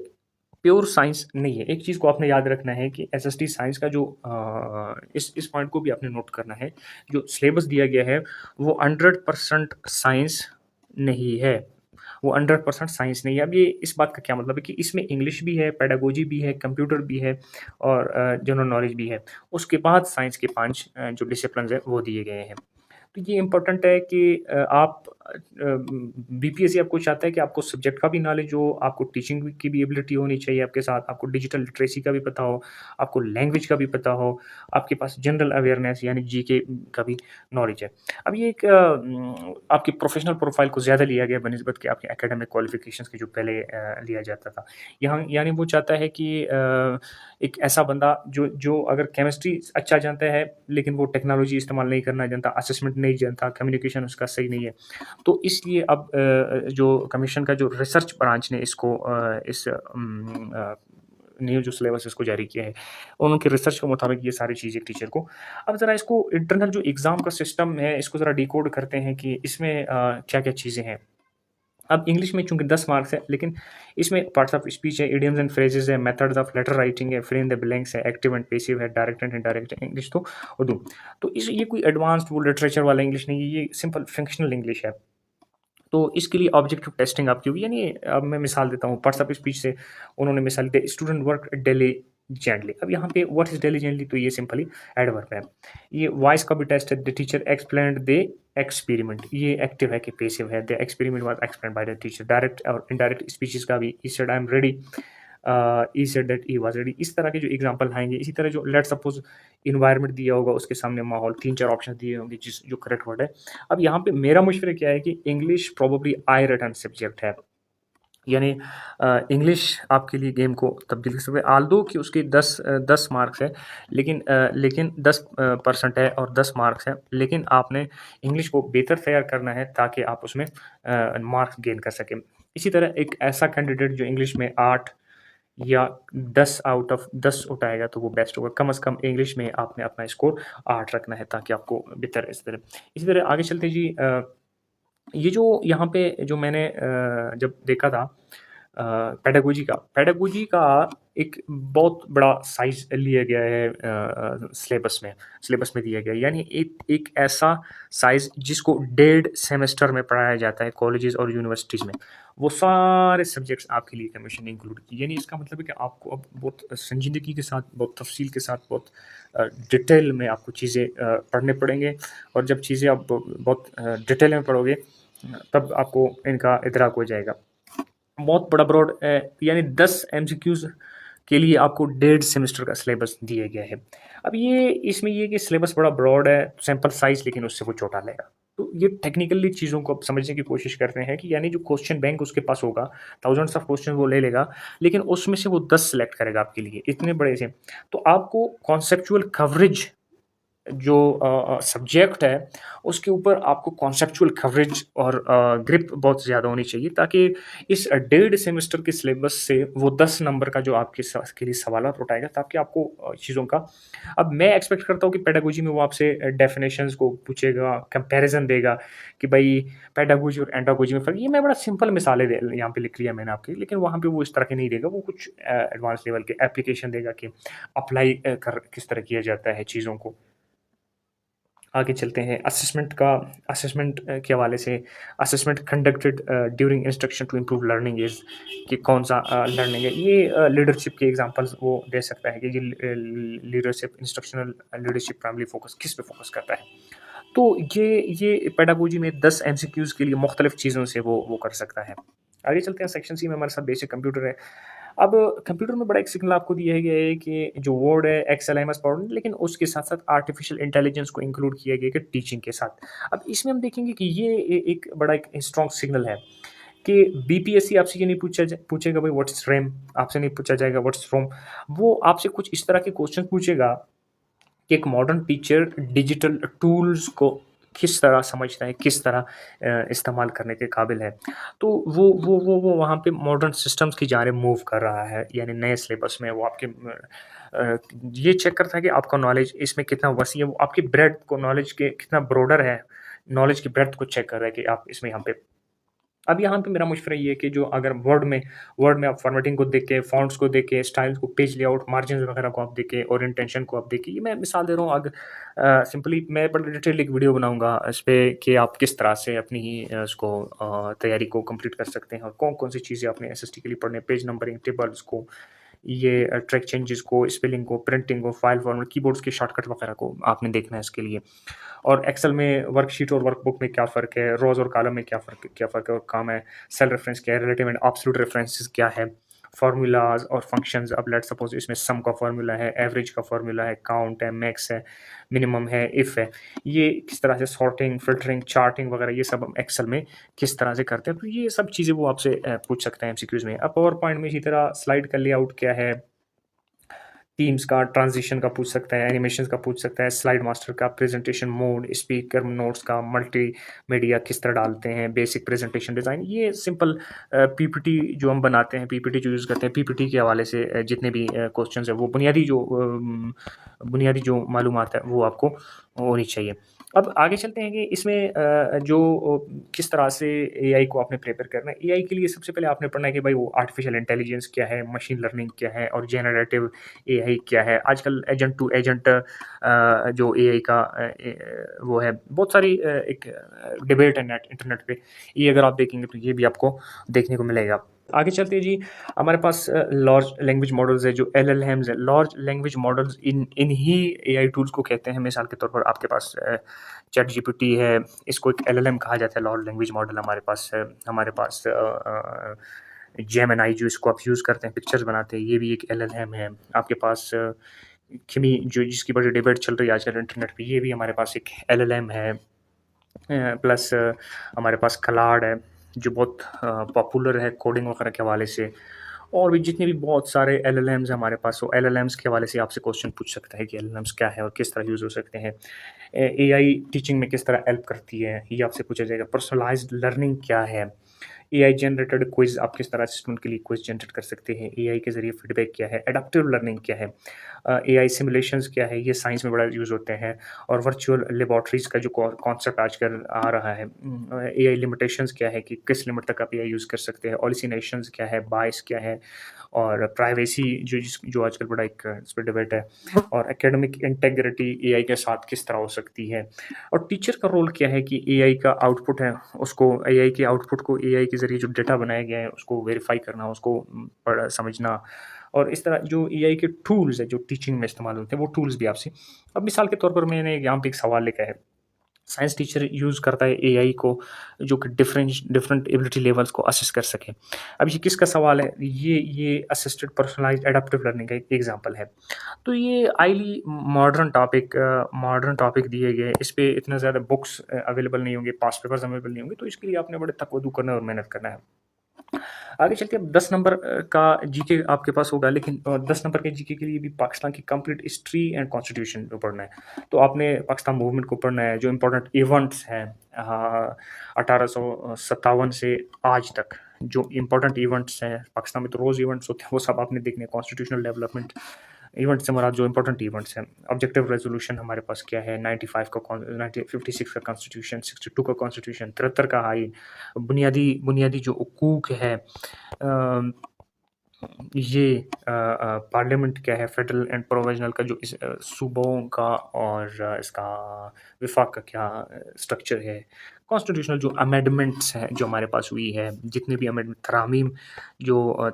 प्योर साइंस नहीं है। एक चीज़ को आपने याद रखना है कि एसएसटी साइंस का जो इस पॉइंट को भी आपने नोट करना है, जो सिलेबस दिया गया है, वो 100% साइंस नहीं है। वो 100% साइंस नहीं है। अब ये इस बात का क्या मतलब है कि इसमें इंग्लिश भी है, पेडागोजी भी है, कंप्यूटर भी है और जनरल नॉलेज भी है। उसके बाद साइंस के 5 जो डिसिप्लिन्स हैं वो दिए गए हैं। तो ये इम्पोर्टेंट है कि आप बीपीएससी आपको चाहता है कि आपको सब्जेक्ट का भी नॉलेज हो, आपको टीचिंग की भी एबिलिटी होनी चाहिए आपके साथ, आपको डिजिटल लिटरेसी का भी पता हो, आपको लैंग्वेज का भी पता हो, आपके पास जनरल अवेयरनेस यानी जीके का भी नॉलेज है। अब ये एक आपकी प्रोफेशनल प्रोफाइल को ज़्यादा लिया गया बनिस्बत के आपके एकेडमिक क्वालिफिकेशंस के जो पहले लिया जाता था। यहाँ यानी वो चाहता है कि एक ऐसा बंदा जो अगर केमिस्ट्री अच्छा जानता है, लेकिन वो टेक्नोलॉजी इस्तेमाल नहीं करना जानता, असेसमेंट नहीं जानता, कम्युनिकेशन उसका सही नहीं है। तो इसलिए अब जो कमीशन का जो रिसर्च ब्रांच ने इसको न्यू जो सिलेबस इसको जारी किया है, उनके रिसर्च के मुताबिक ये सारी चीज़ें टीचर को। अब ज़रा इसको इंटरनल जो एग्ज़ाम का सिस्टम है, इसको ज़रा डिकोड करते हैं कि इसमें क्या-क्या चीज़ें हैं। अब इंग्लिश में चूँकि 10 मार्क्स है, लेकिन इसमें पार्ट्स ऑफ स्पीच है, इडियम्स एंड फ्रेजेज़ है, मेथड्स ऑफ लेटर राइटिंग है, फिल इन द ब्लैंक्स है, एक्टिव एंड पैसिव है, डायरेक्ट एंड इनडायरेक्ट इंग्लिश तो उर्दू। तो इस ये कोई एडवांस्ड वो लिटरेचर वाला इंग्लिश नहीं है, ये सिंपल फंक्शनल इंग्लिश है। तो इसके लिए ऑब्जेक्टिव टेस्टिंग आपकी होगी, यानी अब मैं मिसाल देता हूँ, पार्ट्स ऑफ स्पीच से उन्होंने मिसाल दी स्टूडेंट वर्क डिलिजेंटली। अब यहाँ पे व्हाट इज़ डिलिजेंटली, तो ये सिंपली एडवर्ब है। ये वॉइस का भी टेस्ट है, the teacher explained the experiment, ये एक्टिव है कि पैसिव है, the experiment was explained by the teacher. Direct और इनडायरेक्ट स्पीचेस का भी, he said I am ready, he said that he was ready. इस तरह के जो एग्जांपल आएँगे, इसी तरह जो लेट्स सपोज़ एनवायरनमेंट दिया होगा, उसके सामने माहौल, 3-4 ऑप्शन दिए होंगे जिस जो करेक्ट वर्ड है। अब यहाँ पे मेरा मशवरा क्या है कि English probably I written subject है। यानी इंग्लिश आपके लिए गेम को तब्दील कर सकते हैं। ऑल्दो कि उसके 10 मार्क्स है, लेकिन 10% है और 10 मार्क्स है, लेकिन आपने इंग्लिश को बेहतर तैयार करना है ताकि आप उसमें मार्क्स गेन कर सकें। इसी तरह एक ऐसा कैंडिडेट जो इंग्लिश में 8 या 10 आउट ऑफ 10 उठाएगा तो वो बेस्ट होगा। कम से कम इंग्लिश में आपने अपना स्कोर 8 रखना है ताकि आपको बेहतर इसी तरह आगे चलते हैं जी। ये जो यहाँ पे जो मैंने जब देखा था पेडागोजी का एक बहुत बड़ा साइज़ लिया गया है सिलेबस में दिया गया है। यानी एक एक ऐसा साइज़ जिसको 1.5 सेमेस्टर में पढ़ाया जाता है कॉलेजेस और यूनिवर्सिटीज़ में। वो सारे सब्जेक्ट्स आपके लिए कमीशन ने इंक्लूड की। यानी इसका मतलब है कि आपको अब बहुत संजीदगी के साथ, बहुत तफ़सील के साथ, बहुत डिटेल में आपको चीज़ें पढ़ने पड़ेंगे और जब चीज़ें आप बहुत डिटेल में पढ़ोगे तब आपको इनका इदराक हो जाएगा। बहुत बड़ा ब्रॉड यानी 10 एमसीक्यूज़ के लिए आपको 1.5 सेमेस्टर का सिलेबस दिया गया है। अब ये इसमें ये कि सिलेबस बड़ा ब्रॉड है, सैंपल साइज़ लेकिन उससे वो छोटा लेगा। तो ये टेक्निकली चीज़ों को आप समझने की कोशिश करते हैं कि यानी जो क्वेश्चन बैंक उसके पास होगा, थाउज़ेंड्स ऑफ क्वेश्चन वो ले लेगा, लेकिन उसमें से वो 10 सेलेक्ट करेगा आपके लिए, इतने बड़े से। तो आपको कॉन्सेप्चुअल कवरेज जो सब्जेक्ट है, उसके ऊपर आपको कॉन्सेप्चुअल कवरेज और ग्रिप बहुत ज़्यादा होनी चाहिए ताकि इस 1.5 सेमेस्टर के सिलेबस से वो 10 नंबर का जो के लिए सवालात उठाएगा ताकि आपको चीज़ों का। अब मैं एक्सपेक्ट करता हूँ कि पेडागोजी में वो आपसे डेफिनेशंस को पूछेगा, कंपैरिज़न देगा कि भई पेडागोजी और एंडागोजी में फ़र्क। ये मैं बड़ा सिंपल मिसालें दे यहाँ पे लिख लिया मैंने आपके लिए, लेकिन वहाँ पे वो इस तरह के नहीं देगा, वो कुछ एडवांस लेवल के एप्लीकेशन देगा कि अप्लाई कर किस तरह किया जाता है चीज़ों को। आगे चलते हैं असेसमेंट के हवाले से। Assessment conducted during instruction to improve learning is कि कौन-सा लर्निंग है। ये लीडरशिप के एग्ज़ाम्पल्स वो दे सकता है कि ये leadership instructional leadership primary focus किस पे फ़ोकस करता है। तो ये पेडागोजी में 10 एमसीक्यूज़ के लिए मुख्तलिफ़ चीज़ों से वो कर सकता है। आगे चलते हैं, सेक्शन सी में हमारे साथ बेसिक कंप्यूटर है। अब कंप्यूटर में बड़ा एक सिग्नल आपको दिया गया है कि जो वर्ड है एक्सेल, एमएस पावर, लेकिन उसके साथ-साथ आर्टिफिशियल इंटेलिजेंस को इंक्लूड किया गया है कि टीचिंग के साथ। अब इसमें हम देखेंगे कि ये एक बड़ा एक स्ट्रॉन्ग सिग्नल है कि बीपीएससी आपसे ये नहीं पूछेगा भाई व्हाट्स रैम, आपसे नहीं पूछा जाएगा व्हाट्स रोम। वो आपसे कुछ इस तरह के क्वेश्चन पूछेगा कि एक मॉडर्न टीचर डिजिटल टूल्स को किस तरह समझता है, किस तरह इस्तेमाल करने के काबिल है। तो वो वहाँ पे मॉडर्न सिस्टम्स की जानिब मूव कर रहा है, यानी नए सिलेबस में वो आपके ये चेक करता है कि आपका नॉलेज इसमें कितना वसी है, वो आपकी ब्रेड्थ को, नॉलेज के कितना ब्रॉडर है, नॉलेज की ब्रेड्थ को चेक कर रहा है कि आप इसमें यहाँ पे। अब यहाँ पे मेरा मशवरा ये है कि जो अगर वर्ड में आप फॉर्मेटिंग को देख के, फ़ॉन्ट्स को देख के, स्टाइल्स को, पेज लेआउट, मार्जिन्स वगैरह को आप देखें, ओरिएंटेशन को आप देखिए। ये मैं मिसाल दे रहा हूँ। सिंपली मैं बड़ी डिटेल एक वीडियो बनाऊँगा इस पे कि आप किस तरह से अपनी उसको तैयारी को कंप्लीट कर सकते हैं और कौन-कौन सी चीज़ें आपने एसएसटी के लिए पढ़नी है, पेज नंबरिंग, टेबल्स को, ये ट्रैक चेंजेस को, स्पेलिंग को, प्रिंटिंग को, फाइल फॉर्मेट, कीबोर्ड्स के शॉर्टकट वगैरह को आपने देखना है इसके लिए। और एक्सेल में वर्कशीट और वर्कबुक में क्या फ़र्क है, रोज़ और कॉलम में क्या फ़र्क है और काम है, सेल रेफरेंस क्या है, रिलेटिव एंड एब्सोल्यूट रेफरेंसेस क्या है, फ़ॉर्मूलाज़ और फंक्शंस। अब लेट्स सपोज़ इसमें सम का फ़ॉर्मूला है, एवरेज का फ़ॉर्मूला है, काउंट है, मैक्स है, मिनिमम है, इफ़ है। ये किस तरह से सॉर्टिंग, फ़िल्टरिंग, चार्टिंग वगैरह ये सब हम एक्सेल में किस तरह से करते हैं। तो ये सब चीज़ें वो आपसे पूछ सकते हैं एमसीक्यूज़ में। अब पावर पॉइंट में इसी तरह स्लाइड का लेआउट क्या है, टीम्स का, ट्रांज़िशन का पूछ सकता है, एनिमेशंस का पूछ सकता है, स्लाइड मास्टर का, प्रेज़ेंटेशन मोड, स्पीकर नोट्स का, मल्टीमीडिया किस तरह डालते हैं, बेसिक प्रेज़ेंटेशन डिज़ाइन, ये सिंपल पीपीटी जो हम बनाते हैं, पीपीटी जो यूज़ करते हैं, पीपीटी के हवाले से जितने भी क्वेश्चंस हैं, वो बुनियादी जो मालूमात है, वो आपको होनी चाहिए। अब आगे चलते हैं कि इसमें किस तरह से एआई को आपने प्रिपेयर करना है। एआई के लिए सबसे पहले आपने पढ़ना है कि भाई वो आर्टिफ़िशियल इंटेलिजेंस क्या है, मशीन लर्निंग क्या है और जनरेटिव एआई क्या है। आजकल एजेंट टू एजेंट जो एआई का वो है, बहुत सारी एक डिबेट है इंटरनेट पे। ये अगर आप देखेंगे तो ये भी आपको देखने को मिलेगा। आगे चलते हैं जी, हमारे पास लार्ज लैंग्वेज मॉडल्स है जो एलएलएम्स है। लार्ज लैंग्वेज मॉडल्स इन्हीं एआई टूल्स को कहते हैं। मिसाल के तौर पर आपके पास चैट जीपीटी है, इसको एक एलएलएम कहा जाता है, लार्ज लैंग्वेज मॉडल हमारे पास है। हमारे पास जेमिनी जो इसको आप यूज़ करते हैं, पिक्चर्स बनाते हैं, ये भी एक एलएलएम है। आपके पास किमी जो जिसकी बड़ी डिबेट चल रही है आजकल इंटरनेट पे, ये भी हमारे पास एक एलएलएम है। प्लस हमारे पास क्लाउड है जो बहुत पॉपुलर है कोडिंग वगैरह के हवाले से। और भी जितने भी बहुत सारे एलएलएम्स हैं हमारे पास, वो एलएलएम्स के हवाले से आपसे क्वेश्चन पूछ सकता है कि एलएलएम्स क्या है और किस तरह यूज़ हो सकते हैं। एआई टीचिंग में किस तरह हेल्प करती है, ये आपसे पूछा जाएगा। पर्सनलाइज्ड लर्निंग क्या है? एआई जनरेटेड क्विज़ आप किस तरह से स्टूडेंट के लिए क्विज़ जनरेट कर सकते हैं? एआई के ज़रिए फीडबैक क्या है? एडाप्टिव लर्निंग क्या है? एआई सिमुलेशंस क्या है? ये साइंस में बड़ा यूज़ होते हैं। और वर्चुअल लैबोरेटरीज़ का जो कॉन्सेप्ट आजकल आ रहा है, एआई लिमिटेशंस क्या है कि किस लिमिट तक आप एआई यूज़ कर सकते हैं? हॉलुसिनेशंस क्या है? बायस क्या है? और प्राइवेसी जो आजकल बड़ा एक इस पे डिबेट है। और एकेडमिक इंटेग्रिटी एआई के साथ किस तरह हो सकती है? और टीचर का रोल क्या है कि एआई का आउटपुट है, उसको एआई के आउटपुट को एआई के ज़रिए जो डेटा बनाया गया है, उसको वेरीफ़ाई करना, उसको पढ़ समझना। और इस तरह जो एआई के टूल्स हैं, जो टीचिंग में इस्तेमाल होते हैं, वो टूल्स भी आपसे। अब मिसाल के तौर पर मैंने यहाँ पे एक सवाल लिखा है। साइंस टीचर यूज़ करता है एआई को जो कि डिफरेंट एबिलिटी लेवल्स को असेस कर सके। अब ये किसका सवाल है? ये असिस्टेड पर्सनलाइज्ड एडाप्टिव लर्निंग का एक एग्ज़ाम्पल है। तो ये हाइली मॉडर्न टॉपिक दिए गए हैं। इस पे इतने ज़्यादा बुक्स अवेलेबल नहीं होंगे, पास्ट पेपर्स अवेलेबल नहीं होंगे, तो इसके लिए आपने बड़े तकव्वुदू करना है और मेहनत करना है। आगे चल के अब 10 नंबर का जीके आपके पास होगा, लेकिन 10 नंबर के जीके के लिए भी पाकिस्तान की कंप्लीट हिस्ट्री एंड कॉन्स्टिट्यूशन को पढ़ना है। तो आपने पाकिस्तान मूवमेंट को पढ़ना है, जो इम्पोर्टेंट इवेंट्स हैं 1857 से आज तक जो इम्पोर्टेंट इवेंट्स हैं, पाकिस्तान में तो रोज़ इवेंट्स होते हैं, वो सब आपने देखने हैं। कॉन्स्टिट्यूशनल डेवलपमेंट इवेंट से मुराद जो इम्पोर्टेंट इवेंट्स हैं। ऑब्जेक्टिव रेजोल्यूशन हमारे पास क्या है? 95 का 56 का कॉन्स्टिट्यूशन, 62 का कॉन्स्टिट्यूशन, 73 का आइन, बुनियादी बुनियादी जो हुकूक है, अ, ये पार्लियामेंट क्या है, फेडरल एंड प्रोविजनल का जो सूबों का और इसका विफाक का क्या स्ट्रक्चर है। कॉन्स्टिट्यूशनल जो अमेंडमेंट्स हैं जो हमारे पास हुई है, जितने भी अमेंडमेंट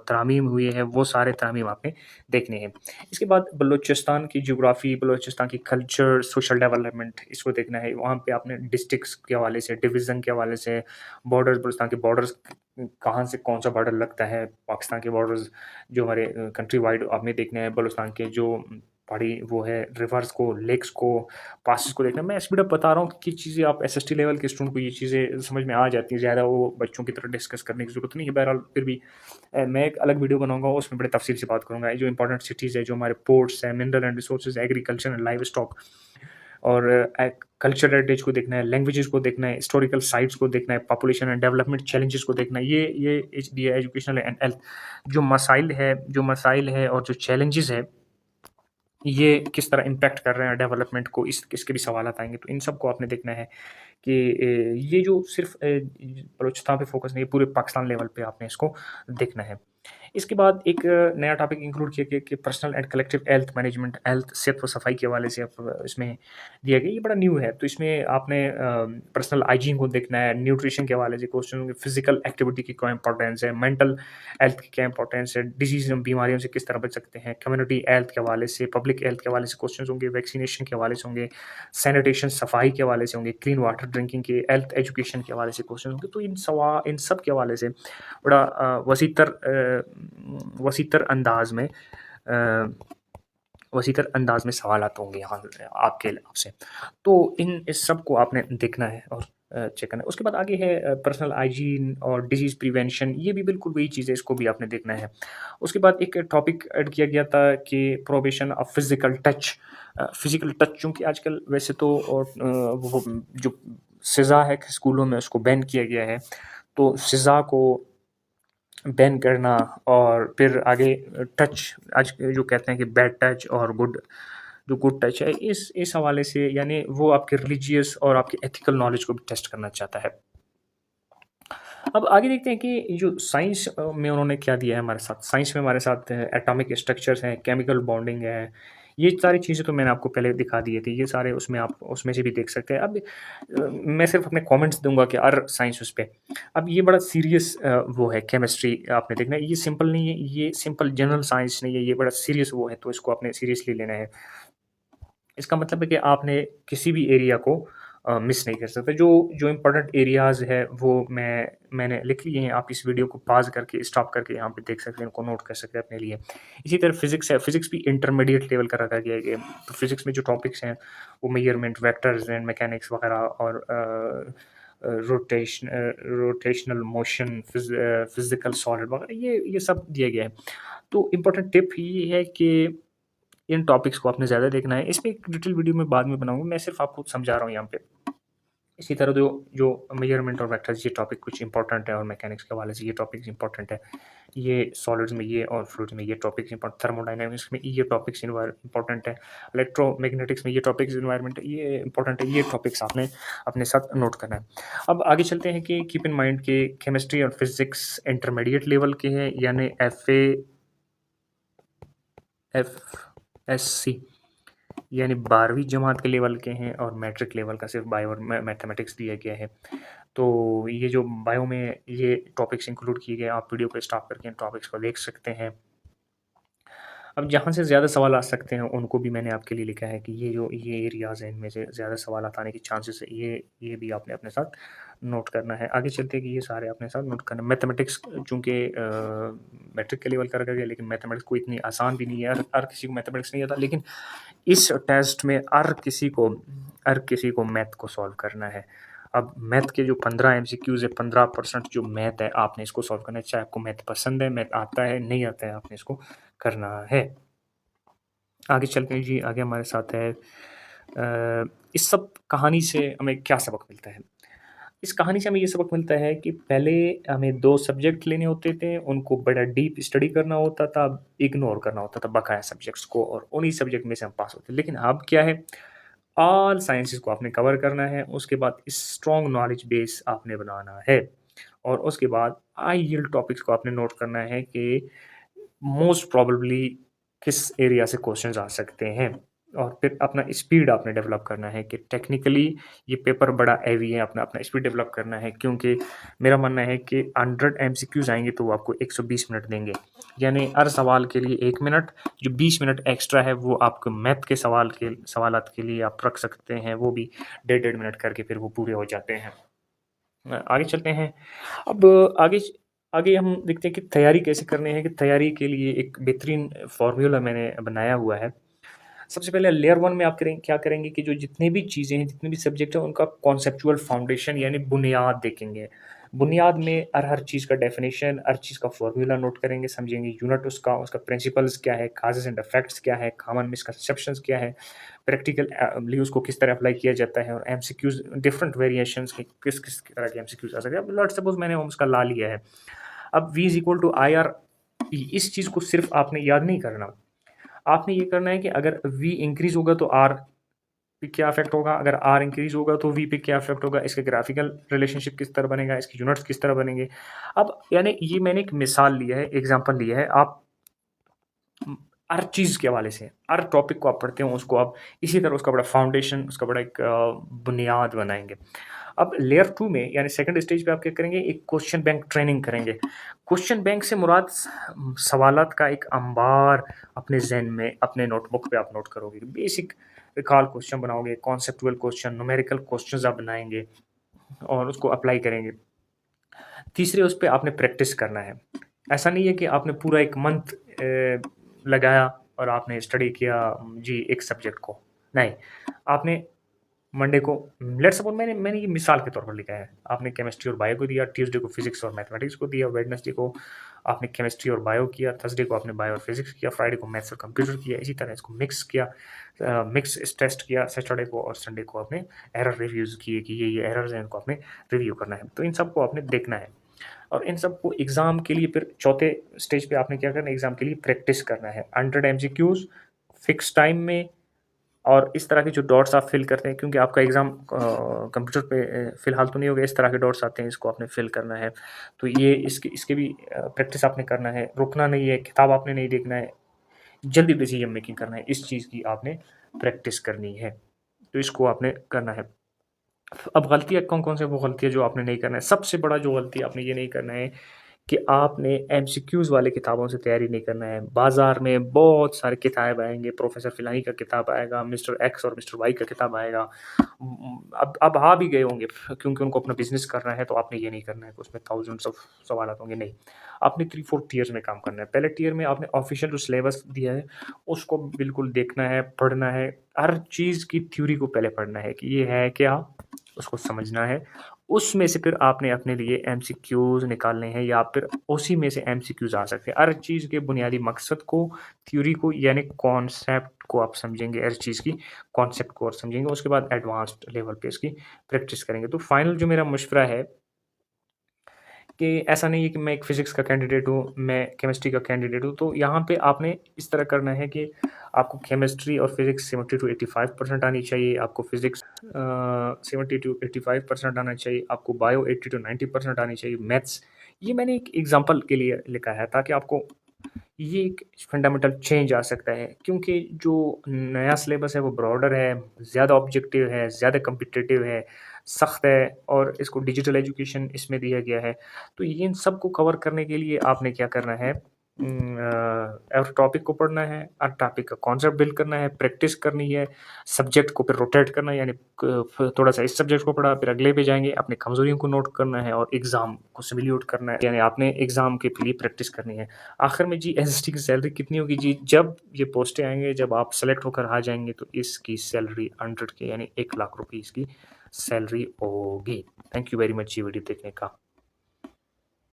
तरामीम हुई है, वो सारे तरामीम आपने देखने हैं। इसके बाद बलूचिस्तान की ज्योग्राफी, बलूचिस्तान की कल्चर, सोशल डेवलपमेंट, इसको देखना है। वहाँ पे आपने डिस्ट्रिक्ट्स के हवाले से, डिवीज़न के हवाले से, बॉर्डर्स, बलूचिस्तान के बॉर्डर्स कहाँ से कौन सा बॉर्डर लगता है, पाकिस्तान के बॉर्डर्स जो हमारे कंट्री वाइड आपने देखने हैं। बलूचिस्तान के जो पहाड़ी वो है, रिवर्स को, लेक्स को, पासेस को देखना है। मैं स्पीड अप बता रहा हूँ कि चीज़ें आप एसएसटी लेवल के स्टूडेंट को ये चीज़ें समझ में आ जाती हैं, ज़्यादा वो बच्चों की तरह डिस्कस करने की ज़रूरत नहीं है। बहरहाल फिर भी मैं एक अलग वीडियो बनाऊँगा, उसमें बड़े तफसील से बात करूँगा। जो इंपॉर्टेंट सिटीज़ है, जो हमारे पोर्ट्स हैं, mineral and resources, agriculture and live stock, और कल्चरल हेरिटेज को देखना है, लैंग्वेजेस को देखना है, हिस्टोरिकल साइट्स को देखना है, पॉपुलेशन एंड डेवलपमेंट चैलेंजेस को देखना है। ये H D educational and health जो मसाइल है और जो चैलेंजेस है, ये किस तरह इम्पैक्ट कर रहे हैं डेवलपमेंट को, इसके भी सवालात आएँगे। तो इन सबको आपने देखना है कि ये जो सिर्फ़ बलूचिस्तान पे फ़ोकस नहीं है, पूरे पाकिस्तान लेवल पे आपने इसको देखना है। इसके बाद एक नया टॉपिक इंक्लूड किया गया कि personal and collective health management, health सेहत व सफाई के हवाले से इसमें दिया गया। ये बड़ा न्यू है, तो इसमें आपने पर्सनल हाइजीन को देखना है, न्यूट्रिशन के हवाले से क्वेश्चन होंगे, फिजिकल एक्टिविटी की क्या इंपॉर्टेंस है, मेंटल हेल्थ की क्या इंपॉर्टेंस है, डिजीज़ बीमारियों से किस तरह बच सकते हैं, कम्युनिटी हेल्थ के हवाले से, पब्लिक हेल्थ के हवाले से क्वेश्चन होंगे, वैक्सीनेशन के हवाले से होंगे, सैनिटेशन सफाई के हवाले से होंगे, क्लीन वाटर ड्रिंकिंग के, हेल्थ एजुकेशन के हवाले से क्वेश्चन होंगे। तो इन सब के हवाले से बड़ा वसीतर अंदाज में सवालात होंगे यहाँ आपसे। तो इस सब को आपने देखना है और चेक करना है। उसके बाद आगे है पर्सनल हाइजीन और डिजीज़ प्रिवेंशन, ये भी बिल्कुल वही चीज़ है, इसको भी आपने देखना है। उसके बाद एक टॉपिक ऐड किया गया था कि prohibition of physical touch. Physical touch चूँकि आजकल वैसे तो वो जो सज़ा है कि स्कूलों में उसको बैन किया गया है, तो सज़ा को बैन करना और फिर आगे टच, आज जो कहते हैं कि बैड टच और जो गुड टच है, इस हवाले से यानी वो आपके रिलीजियस और आपके एथिकल नॉलेज को भी टेस्ट करना चाहता है। अब आगे देखते हैं कि जो साइंस में उन्होंने क्या दिया है हमारे साथ। साइंस में हमारे साथ एटॉमिक स्ट्रक्चर्स हैं, केमिकल बॉन्डिंग है, ये सारी चीज़ें तो मैंने आपको पहले दिखा दिए थे, ये सारे उसमें आप उसमें से भी देख सकते हैं। अब मैं सिर्फ अपने कमेंट्स दूँगा कि साइंस उस पे। अब ये बड़ा सीरियस वो है केमिस्ट्री, आपने देखना है, ये सिंपल नहीं है, ये सिंपल जनरल साइंस नहीं है, ये बड़ा सीरियस वो है, तो इसको आपने सीरियसली लेना है। इसका मतलब है कि आपने किसी भी एरिया को मिस नहीं कर सकते। जो जो इम्पोर्टेंट एरियाज़ है वो मैंने लिख लिए हैं। आप इस वीडियो को पॉज़ करके, स्टॉप करके यहाँ पे देख सकते हैं, इनको नोट कर सकते हैं अपने लिए। इसी तरह फिज़िक्स है, फिज़िक्स भी इंटरमीडिएट लेवल का रखा गया है। तो फिज़िक्स में जो टॉपिक्स हैं वो मेजरमेंट, वेक्टर्स एंड मैकेनिक्स वगैरह और रोटेशनल मोशन, फिज़िकल सॉलिड वगैरह, ये सब दिया गया है। तो इम्पोर्टेंट टिप ये है कि इन टॉपिक्स को आपने ज़्यादा देखना है। इस पे एक डिटेल वीडियो मैं बाद में बनाऊँगा, मैं सिर्फ़ आपको समझा रहा हूँ यहाँ पे। इसी तरह जो जो मेजरमेंट और वेक्टर्स, ये टॉपिक कुछ इम्पोर्टेंट है और मैकेनिक्स के हवाले से ये टॉपिक्स इम्पोर्टेंट है। ये सॉलिड्स में ये और फ्लूइड्स में ये टॉपिक्स इम्पोर्टेंट, थर्मोडायनामिक्स में ये टॉपिक्स इम्पोर्टेंट है, इलेक्ट्रोमैग्नेटिक्स में ये टॉपिक्स एनवायरनमेंट ये इम्पोर्टेंट है, ये टॉपिक्स आपने अपने साथ नोट करना है। अब आगे चलते हैं कि कीप इन माइंड कि केमिस्ट्री और फिज़िक्स इंटरमीडिएट लेवल के हैं, यानी एफएससी, यानी 12वीं जमात के लेवल के हैं और मैट्रिक लेवल का सिर्फ बायो और मैथमेटिक्स दिया गया है। तो ये जो बायो में ये टॉपिक्स इंक्लूड किए गए, आप वीडियो को स्टॉप करके इन टॉपिक्स को देख सकते हैं। अब जहाँ से ज़्यादा सवाल आ सकते हैं उनको भी मैंने आपके लिए लिखा है कि ये एरियाज़ हैं, इनमें से ज़्यादा सवालात आने की चांसेस है, ये भी आपने अपने साथ नोट करना है। आगे चलते हैं कि ये सारे अपने साथ नोट करना है। मैथमेटिक्स चूँकि मैट्रिक के लेवल का रखा गया, लेकिन मैथमेटिक्स कोई इतनी आसान भी नहीं है, हर किसी को मैथमेटिक्स नहीं आता, लेकिन इस टेस्ट में हर किसी को मैथ को सॉल्व करना है। अब मैथ के जो 15 एमसीक्यूज़ है, 15% जो मैथ है, आपने इसको सॉल्व करना है, चाहे आपको मैथ पसंद है, मैथ आता है, नहीं आता है, आपने इसको करना है। आगे चलते हैं जी, आगे हमारे साथ है इस सब कहानी से हमें क्या सबक मिलता है? इस कहानी से हमें ये सबक मिलता है कि पहले हमें 2 सब्जेक्ट लेने होते थे, उनको बड़ा डीप स्टडी करना होता था, इग्नोर करना होता था बकाया सब्जेक्ट्स को, और उन्हीं सब्जेक्ट में से हम पास होते। लेकिन अब क्या है, ऑल साइंसेज़ को आपने कवर करना है, उसके बाद स्ट्रॉन्ग नॉलेज बेस आपने बनाना है, और उसके बाद हाई यील्ड टॉपिक्स को आपने नोट करना है कि मोस्ट प्रोबेबली किस एरिया से क्वेश्चंस आ सकते हैं, और फिर अपना स्पीड आपने डेवलप करना है कि टेक्निकली ये पेपर बड़ा हेवी है, अपना अपना स्पीड डेवलप करना है, क्योंकि मेरा मानना है कि 100 एमसीक्यूज आएंगे तो वो आपको 120 मिनट देंगे, यानी हर सवाल के लिए 1 मिनट, जो 20 मिनट एक्स्ट्रा है वो आपको मैथ के सवालात के लिए आप रख सकते हैं, वो भी 1.5 मिनट करके फिर वो पूरे हो जाते हैं। आगे चलते हैं। अब आगे आगे हम देखते हैं कि तैयारी कैसे करनी है, कि तैयारी के लिए एक बेहतरीन फ़ॉर्मूला मैंने बनाया हुआ है। सबसे पहले लेयर 1 में आप क्या करेंगे कि जो जितनी भी चीज़ें हैं, जितने भी सब्जेक्ट हैं, उनका कॉन्सेप्चुअल फाउंडेशन यानी बुनियाद देखेंगे। बुनियाद में हर चीज़ का डेफ़िनिशन, हर चीज़ का फ़ॉर्मूला नोट करेंगे, समझेंगे यूनिट उसका प्रिंसिपल्स क्या है, कॉजेज़ एंड इफेक्ट्स क्या है, कॉमन मिसकंसेप्शंस क्या है, प्रैक्टिकल ली उसको किस तरह अप्लाई किया जाता है, और एमसीक्यूज़ डिफरेंट वेरिएशंस के किस तरह के एमसीक्यूज़ आ सकते हैं। अब लेट्स सपोज़ मैंने उसका ला लिया है। अब V is equal to IR, इस चीज़ को सिर्फ़ आपने याद नहीं करना। आपने ये करना है कि अगर V इंक्रीज़ होगा तो R पे क्या इफ़ेक्ट होगा, अगर R इंक्रीज़ होगा तो V पे क्या इफ़ेक्ट होगा, इसका ग्राफ़िकल रिलेशनशिप किस तरह बनेगा, इसके यूनिट्स किस तरह बनेंगे। अब यानी ये मैंने एक मिसाल लिया है, एग्ज़ाम्पल लिया है। आप हर चीज़ के हवाले से, हर टॉपिक को आप पढ़ते हो, उसको आप इसी तरह उसका बड़ा फाउंडेशन, उसका बड़ा एक बुनियाद बनाएँगे। अब लेयर 2 में यानी सेकंड स्टेज पे आप क्या करेंगे, एक क्वेश्चन बैंक ट्रेनिंग करेंगे। क्वेश्चन बैंक से मुराद सवालात का एक अंबार अपने ज़हन में, अपने नोटबुक पे आप नोट करोगे। बेसिक रिकॉल क्वेश्चन बनाओगे, कॉन्सेप्चुअल क्वेश्चन, न्यूमेरिकल क्वेश्चंस आप बनाएँगे और उसको अप्लाई करेंगे। तीसरे उस पे आपने प्रैक्टिस करना है। ऐसा नहीं है कि आपने पूरा 1 मंथ लगाया और आपने स्टडी किया जी एक सब्जेक्ट को। नहीं, आपने मंडे को लेट्स सपोज़ मैंने मैंने ये मिसाल के तौर पर लिखा है। आपने केमिस्ट्री और बायो को दिया, ट्यूसडे को फिज़िक्स और मैथमेटिक्स को दिया, वेडनेसडे को आपने केमिस्ट्री और बायो किया, थर्सडे को आपने बायो और फिज़िक्स किया, फ्राइडे को मैथ्स और कंप्यूटर किया। इसी तरह इसको मिक्स किया, मिक्स इस टेस्ट किया। सैटरडे को और संडे को आपने एरर रिव्यूज़ किए कि ये एरर्स हैं, इनको आपने रिव्यू करना है। तो इन सबको आपने देखना है और इन सबको एग्ज़ाम के लिए फिर चौथे स्टेज पे आपने क्या करना है, एग्ज़ाम के लिए प्रैक्टिस करना है। 100 एमसीक्यूज़ फिक्स टाइम में और इस तरह के जो डॉट्स आप फिल करते हैं क्योंकि आपका एग्ज़ाम कंप्यूटर पे फ़िलहाल तो नहीं होगा, इस तरह के डॉट्स आते हैं, इसको आपने फिल करना है। तो ये इसके इसके भी प्रैक्टिस आपने करना है, रुकना नहीं है, किताब आपने नहीं देखना है, जल्दी डिसीजन मेकिंग करना है, इस चीज़ की आपने प्रैक्टिस करनी है। तो इसको आपने करना है। अब गलतियाँ कौन-कौन से वो गलतियाँ जो आपने नहीं करना है, सबसे बड़ा जो गलती आपने ये नहीं करना है कि आपने एमसीक्यूज़ वाले किताबों से तैयारी नहीं करना है। बाज़ार में बहुत सारे किताब आएँगे, प्रोफ़ेसर फ़िलानी का किताब आएगा, मिस्टर एक्स और मिस्टर वाई का किताब आएगा। अब आ भी गए होंगे क्योंकि उनको अपना बिज़नेस करना है, तो आपने ये नहीं करना है कि उसमें थाउज़ेंड्स ऑफ सवालात होंगे, नहीं। आपने 3-4 टियर्स में काम करना है। पहले टियर में आपने ऑफ़िशियल जो सिलेबस दिया है, उसको बिल्कुल देखना है, पढ़ना है। हर चीज़ की थ्योरी को पहले पढ़ना है कि ये है क्या, उसको समझना है। उसमें से फिर आपने अपने लिए एमसीक्यूज़ निकालने हैं या फिर उसी में से एमसीक्यूज़ आ सकते हैं। हर चीज़ के बुनियादी मकसद को, थ्योरी को यानी कॉन्सेप्ट को आप समझेंगे, हर चीज़ की कॉन्सेप्ट को और समझेंगे, उसके बाद एडवांस्ड लेवल पे इसकी प्रैक्टिस करेंगे। तो फाइनल जो मेरा मशवरा है कि ऐसा नहीं है कि मैं एक फ़िज़िक्स का कैंडिडेट हूँ, मैं केमिस्ट्री का कैंडिडेट हूँ, तो यहाँ पे आपने इस तरह करना है कि आपको केमिस्ट्री और फ़िज़िक्स 70 टू 85% आनी चाहिए, आपको फ़िज़िक्स 70 टू 85% आना चाहिए, आपको बायो 80 टू 90% आनी चाहिए, मैथ्स ये मैंने एक एग्ज़ाम्पल के लिए लिखा है ताकि आपको ये एक फंडामेंटल चेंज आ सकता है क्योंकि जो नया सिलेबस है वो ब्रॉडर है, ज़्यादा ऑब्जेक्टिव है, ज़्यादा कॉम्पिटिटिव है, सख्त है और इसको डिजिटल एजुकेशन इसमें दिया गया है। तो इन सबको कवर करने के लिए आपने क्या करना है हर टॉपिक को पढ़ना है, हर टॉपिक का कॉन्सेप्ट बिल्ड करना है, प्रैक्टिस करनी है, सब्जेक्ट को फिर रोटेट करना है यानी थोड़ा-सा इस सब्जेक्ट को पढ़ा फिर अगले पे जाएँगे, अपनी कमज़ोरियों को नोट करना है और एग्ज़ाम को सिम्युलेट करना है, यानी आपने एग्ज़ाम के लिए प्रैक्टिस करनी है। आखिर में जी एसएसटी की सैलरी कितनी होगी जी? जब ये पोस्टें आएँगे, जब आप सेलेक्ट होकर आ जाएँगे तो इसकी सैलरी 100 के यानी 1 लाख रुपए इसकी सैलरी होगी। थैंक यू वेरी मच ये वीडियो देखने का।